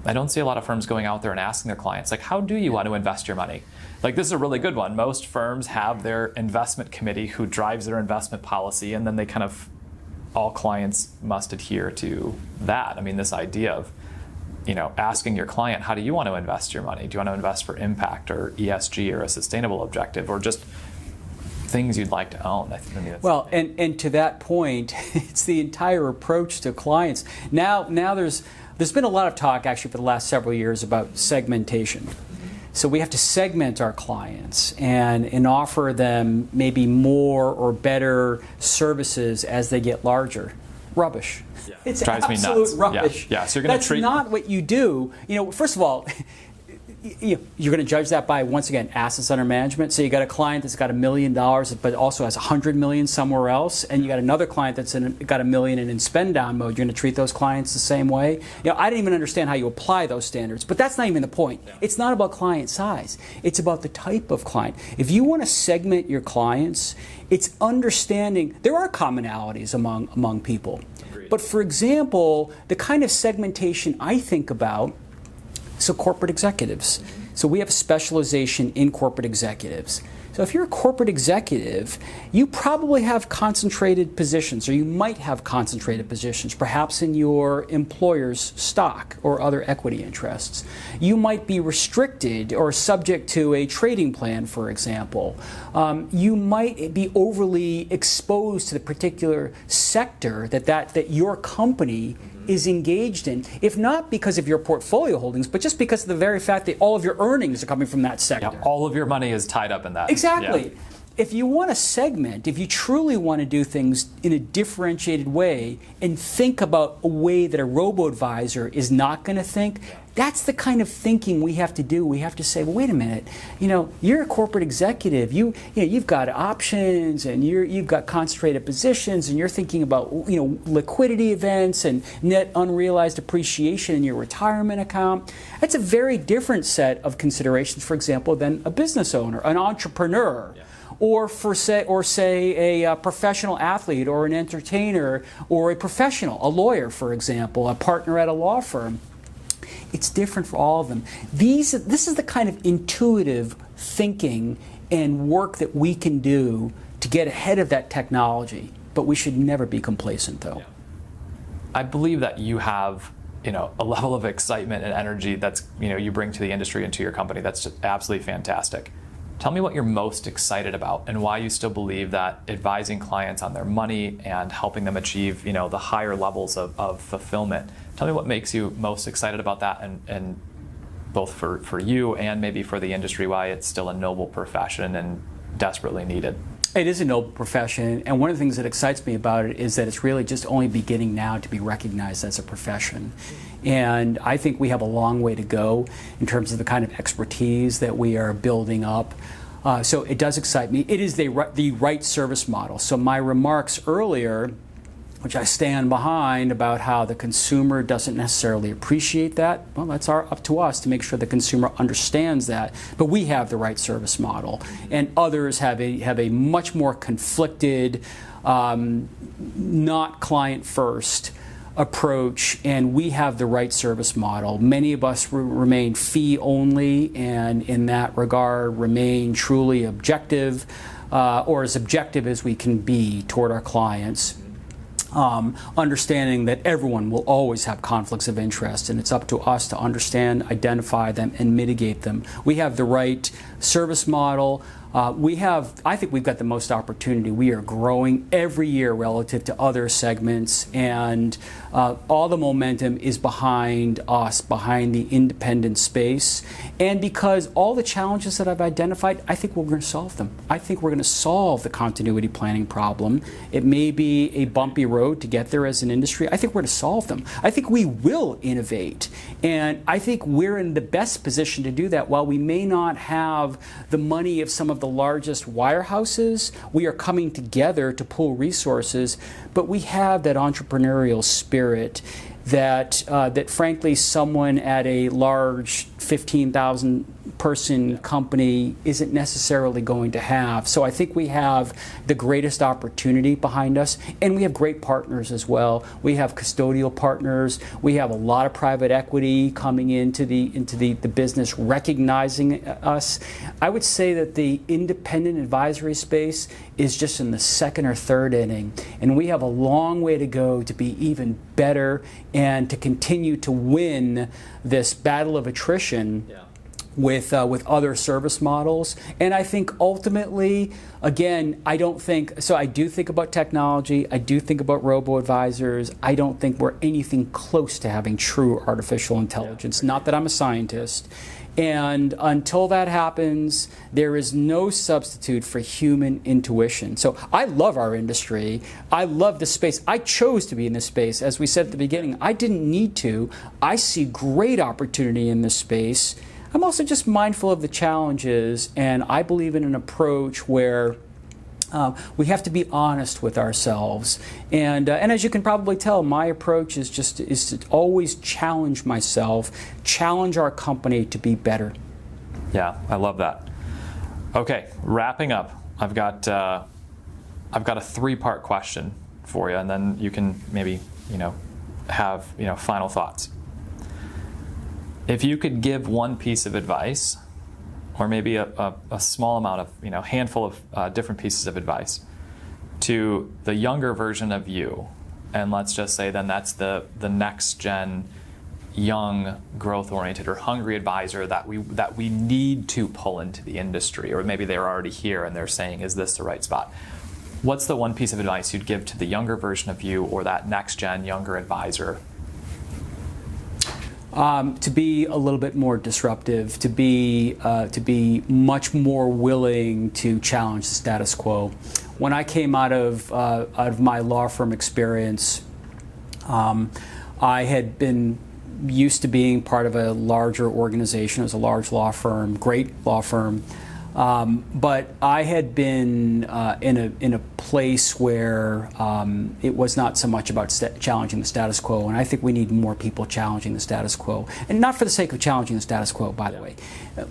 I don't see a lot of firms going out there and asking their clients, like, how do you want to invest your money? Like, this is a really good one. Most firms have their investment committee who drives their investment policy, and then they kind of, all clients must adhere to that. I mean, this idea of, asking your client, how do you want to invest your money? Do you want to invest for impact or ESG or a sustainable objective or just things you'd like to own? Well, and to that point, it's the entire approach to clients. Now there's been a lot of talk actually for the last several years about segmentation. So we have to segment our clients and offer them maybe more or better services as they get larger. Rubbish. Yeah. It's drives absolute me nuts. rubbish. Yeah. So you're going to treat. That's not what you do. First of all, you're going to judge that by, once again, assets under management. So you got a client that's got $1 million, but also has $100 million somewhere else, and you got another client that's got $1 million and in spend down mode. You're going to treat those clients the same way. I didn't even understand how you apply those standards, but that's not even the point. Yeah. It's not about client size. It's about the type of client. If you want to segment your clients, it's understanding there are commonalities among people. Agreed. But for example, the kind of segmentation I think about. So corporate executives. So we have specialization in corporate executives. So if you're a corporate executive, you probably have concentrated positions, or you might have concentrated positions, perhaps in your employer's stock or other equity interests. You might be restricted or subject to a trading plan, for example. You might be overly exposed to the particular sector that your company is engaged in, if not because of your portfolio holdings, but just because of the very fact that all of your earnings are coming from that sector. Yeah, all of your money is tied up in that. Exactly. Yeah. If you want to segment, if you truly want to do things in a differentiated way and think about a way that a robo-advisor is not going to think, that's the kind of thinking we have to do. We have to say, well, wait a minute, you're a corporate executive. You've got options and you've got concentrated positions, and you're thinking about liquidity events and net unrealized appreciation in your retirement account. That's a very different set of considerations, for example, than a business owner, an entrepreneur. Yeah. Or say a professional athlete or an entertainer or a professional, a lawyer, for example, a partner at a law firm. It's different for all of them. This is the kind of intuitive thinking and work that we can do to get ahead of that technology. But we should never be complacent, though. Yeah. I believe that you have a level of excitement and energy that's you bring to the industry and to your company that's just absolutely fantastic. Tell me what you're most excited about and why you still believe that advising clients on their money and helping them achieve, the higher levels of fulfillment. Tell me what makes you most excited about that, and both for you and maybe for the industry, why it's still a noble profession and desperately needed. It is a noble profession, and one of the things that excites me about it is that it's really just only beginning now to be recognized as a profession. And I think we have a long way to go in terms of the kind of expertise that we are building up. So it does excite me. It is the right service model. So my remarks earlier, which I stand behind, about how the consumer doesn't necessarily appreciate that, well, that's up to us to make sure the consumer understands that. But we have the right service model, and others have a much more conflicted, not client first approach, and we have the right service model. Many of us remain fee only, and in that regard remain truly objective, or as objective as we can be toward our clients. Understanding that everyone will always have conflicts of interest, and it's up to us to understand, identify them, and mitigate them. We have the right service model. I think we've got the most opportunity. We are growing every year relative to other segments, and all the momentum is behind us, behind the independent space. And because all the challenges that I've identified, I think we're going to solve them. I think we're going to solve the continuity planning problem. It may be a bumpy road to get there as an industry. I think we're going to solve them. I think we will innovate. And I think we're in the best position to do that. While we may not have the money of some of the largest wirehouses, we are coming together to pool resources, but we have that entrepreneurial spirit that frankly someone at a large 15,000 person company isn't necessarily going to have. So I think we have the greatest opportunity behind us, and we have great partners as well. We have custodial partners. We have a lot of private equity coming into the business, recognizing us. I would say that the independent advisory space is just in the second or third inning, and we have a long way to go to be even better and to continue to win this battle of attrition. Yeah. With other service models. And I think ultimately, again, I do think about technology, I do think about robo-advisors. I don't think we're anything close to having true artificial intelligence. Yeah. Not that I'm a scientist. And until that happens, there is no substitute for human intuition. So I love our industry. I love this space. I chose to be in this space. As we said at the beginning, I didn't need to. I see great opportunity in this space. I'm also just mindful of the challenges, and I believe in an approach where we have to be honest with ourselves. And as you can probably tell, my approach is to always challenge myself, challenge our company to be better. Yeah, I love that. Okay, wrapping up, I've got a three-part question for you, and then you can maybe have final thoughts. If you could give one piece of advice, or maybe a small amount of, handful of different pieces of advice to the younger version of you, and let's just say then that's the next gen young growth-oriented or hungry advisor that we need to pull into the industry, or maybe they're already here and they're saying, is this the right spot? What's the one piece of advice you'd give to the younger version of you or that next gen younger advisor? To be a little bit more disruptive, to be much more willing to challenge the status quo. When I came out of my law firm experience, I had been used to being part of a larger organization. It was a large law firm, great law firm. But I had been in a place where it was not so much about challenging the status quo, and I think we need more people challenging the status quo, and not for the sake of challenging the status quo, by the way.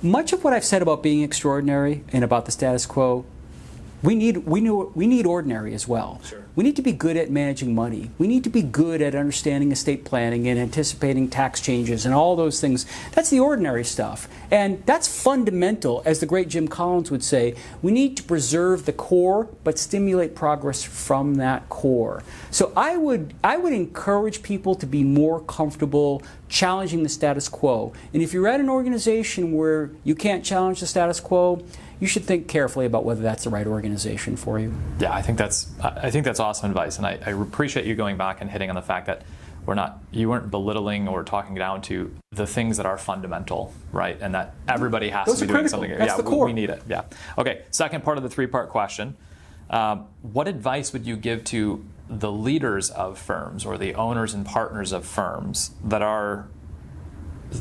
Much of what I've said about being extraordinary and about the status quo, we need ordinary as well. Sure. We need to be good at managing money. We need to be good at understanding estate planning and anticipating tax changes and all those things. That's the ordinary stuff. And that's fundamental, as the great Jim Collins would say. We need to preserve the core, but stimulate progress from that core. So I would encourage people to be more comfortable challenging the status quo. And if you're at an organization where you can't challenge the status quo, you should think carefully about whether that's the right organization for you. Yeah, I think that's awesome advice, and I appreciate you going back and hitting on the fact that you weren't belittling or talking down to the things that are fundamental, right? And that everybody has to be doing something. That's the core. We need it. Yeah. Okay. Second part of the three-part question: what advice would you give to the leaders of firms or the owners and partners of firms that are,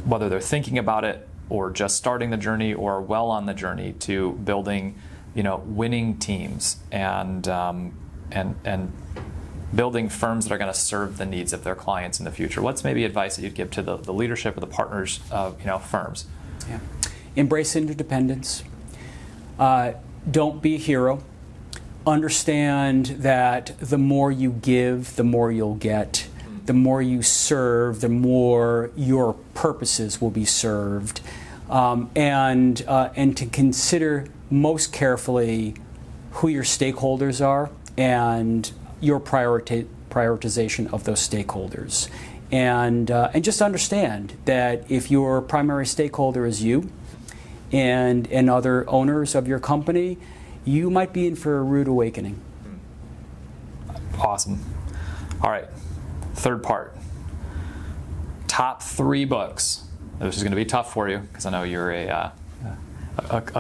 whether they're thinking about it or just starting the journey or well on the journey to building, winning teams and building firms that are going to serve the needs of their clients in the future? What's maybe advice that you'd give to the leadership or the partners of firms? Yeah. Embrace interdependence. Don't be a hero. Understand that the more you give, the more you'll get. The more you serve, the more your purposes will be served, and to consider most carefully who your stakeholders are and your prioritization of those stakeholders, and just understand that if your primary stakeholder is you, and other owners of your company, you might be in for a rude awakening. Awesome. All right, third part. Top 3 books. This is going to be tough for you because I know you're a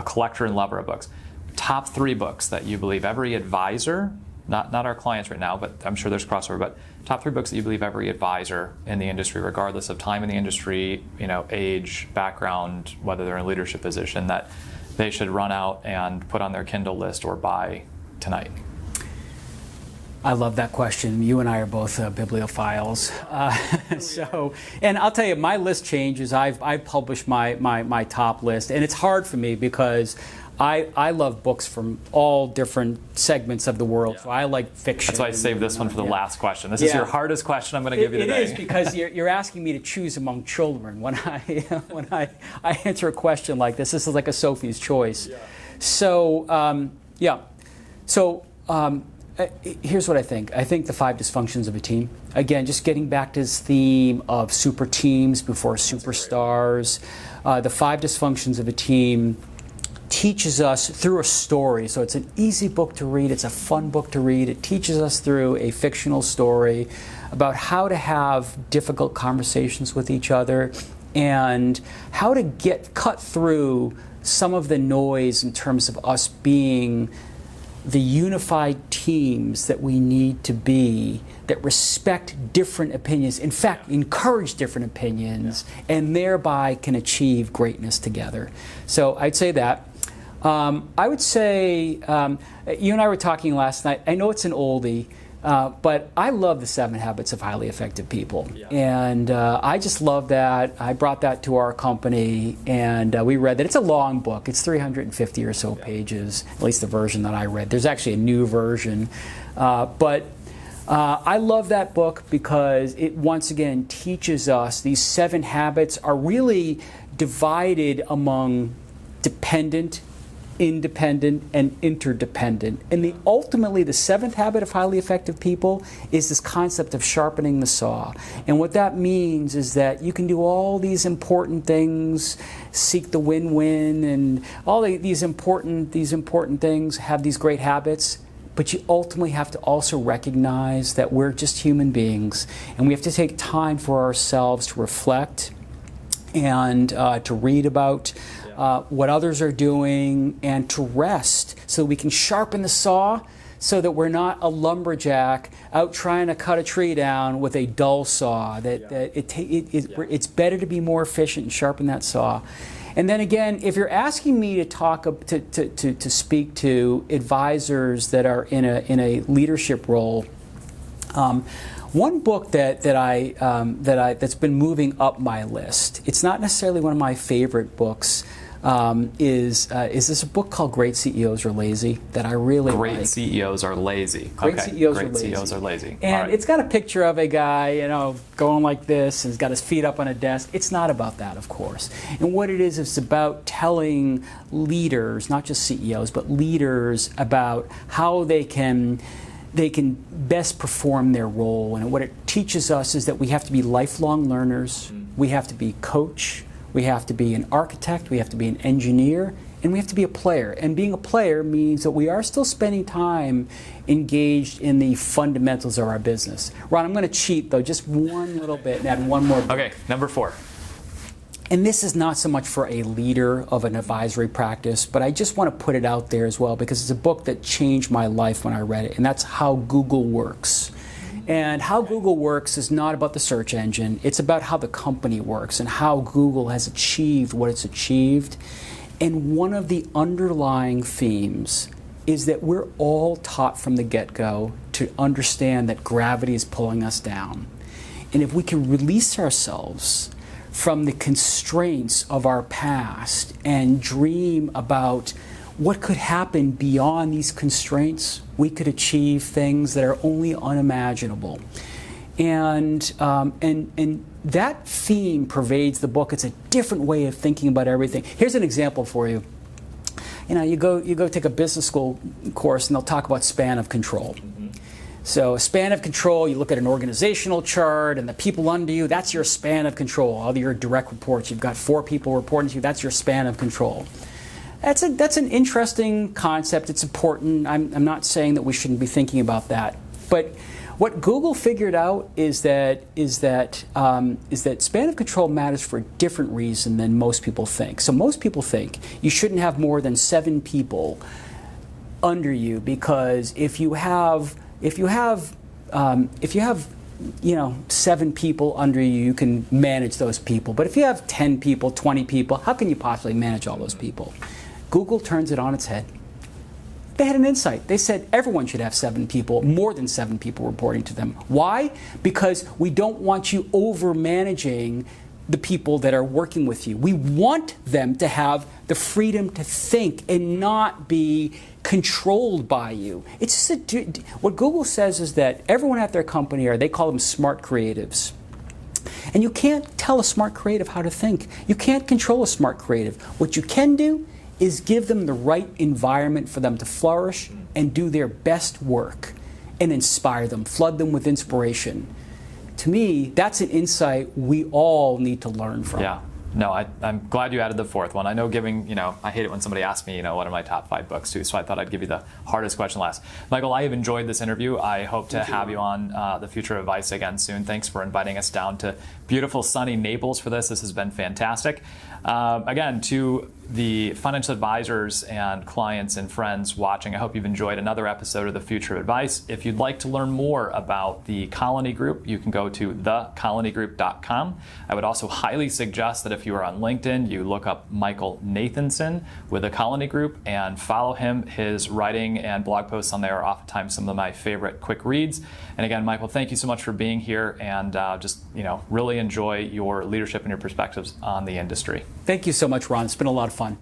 collector and lover of books. Top 3 books that you believe every advisor, not our clients right now, but I'm sure there's crossover, but top 3 books that you believe every advisor in the industry, regardless of time in the industry, age, background, whether they're in a leadership position, that they should run out and put on their Kindle list or buy tonight. I love that question. You and I are both bibliophiles. And I'll tell you, my list changes. I've published my top list, and it's hard for me because I love books from all different segments of the world. Yeah. So I like fiction. That's why I saved this one for the last question. This is your hardest question I'm going to give you today. It is because you're asking me to choose among children. When I answer a question like this is like a Sophie's Choice. Yeah. So here's what I think. I think the 5 dysfunctions of a team. Again, just getting back to this theme of super teams before superstars. The 5 dysfunctions of a team teaches us through a story. So it's an easy book to read. It's a fun book to read. It teaches us through a fictional story about how to have difficult conversations with each other and how to cut through some of the noise in terms of us being the unified teams that we need to be, that respect different opinions, in fact, encourage different opinions, and thereby can achieve greatness together. So I'd say that. I would say, you and I were talking last night, I know it's an oldie, but I love the 7 Habits of Highly Effective People. Yeah. And I just love that. I brought that to our company, and we read that. It's a long book. It's 350 or so pages, at least the version that I read. There's actually a new version. But I love that book because it, once again, teaches us these 7 habits are really divided among dependent, independent, and interdependent. And ultimately, the 7th habit of highly effective people is this concept of sharpening the saw. And what that means is that you can do all these important things, seek the win-win, and all these important things, have these great habits. But you ultimately have to also recognize that we're just human beings, and we have to take time for ourselves to reflect and to read about what others are doing, and to rest so we can sharpen the saw so that we're not a lumberjack out trying to cut a tree down with a dull saw. It's better to be more efficient and sharpen that saw. And then again, if you're asking me to talk to speak to advisors that are in a leadership role, one book that's been moving up my list. It's not necessarily one of my favorite books. Is this a book called Great CEOs Are Lazy that I really like. Great CEOs Are Lazy. Great CEOs Are Lazy. CEOs Are Lazy. And it's got a picture of a guy, going like this, and he's got his feet up on a desk. It's not about that, of course. And what it is, it's about telling leaders, not just CEOs, but leaders about how they can best perform their role. And what it teaches us is that we have to be lifelong learners. We have to be coach. We have to be an architect, we have to be an engineer, and we have to be a player. And being a player means that we are still spending time engaged in the fundamentals of our business. Ron, I'm going to cheat, though, just one little bit and add one more book. Okay, number 4. And this is not so much for a leader of an advisory practice, but I just want to put it out there as well because it's a book that changed my life when I read it, and that's How Google Works. And How Google Works is not about the search engine. It's about how the company works and how Google has achieved what it's achieved. And one of the underlying themes is that we're all taught from the get-go to understand that gravity is pulling us down. And if we can release ourselves from the constraints of our past and dream about what could happen beyond these constraints, we could achieve things that are only unimaginable. And that theme pervades the book. It's a different way of thinking about everything. Here's an example for you. You go take a business school course and they'll talk about span of control. So span of control, you look at an organizational chart and the people under you, that's your span of control. All your direct reports, you've got 4 people reporting to you, that's your span of control. That's an interesting concept. It's important. I'm not saying that we shouldn't be thinking about that. But what Google figured out is that span of control matters for a different reason than most people think. So most people think you shouldn't have more than 7 people under you, because if you have 7 people under you, you can manage those people. But if you have 10 people, 20 people, how can you possibly manage all those people? Google turns it on its head. They had an insight. They said everyone should have 7 people, more than 7 people reporting to them. Why? Because we don't want you over-managing the people that are working with you. We want them to have the freedom to think and not be controlled by you. It's just what Google says is that everyone at their company, or they call them smart creatives. And you can't tell a smart creative how to think. You can't control a smart creative. What you can do is give them the right environment for them to flourish and do their best work and inspire them, flood them with inspiration. To me, that's an insight we all need to learn from. Yeah. No, I'm glad you added the 4th one. I know I hate it when somebody asks me, what are my top 5 books too, so I thought I'd give you the hardest question last. Michael, I have enjoyed this interview. I hope to have you on The Future of Advice again soon. Thanks for inviting us down to beautiful, sunny Naples for this. This has been fantastic. Again, to the financial advisors and clients and friends watching, I hope you've enjoyed another episode of The Future of Advice. If you'd like to learn more about the Colony Group, you can go to thecolonygroup.com. I would also highly suggest that if you are on LinkedIn, you look up Michael Nathanson with the Colony Group and follow him. His writing and blog posts on there are oftentimes some of my favorite quick reads. And again, Michael, thank you so much for being here, and really enjoy your leadership and your perspectives on the industry. Thank you so much, Ron. It's been a lot of fun.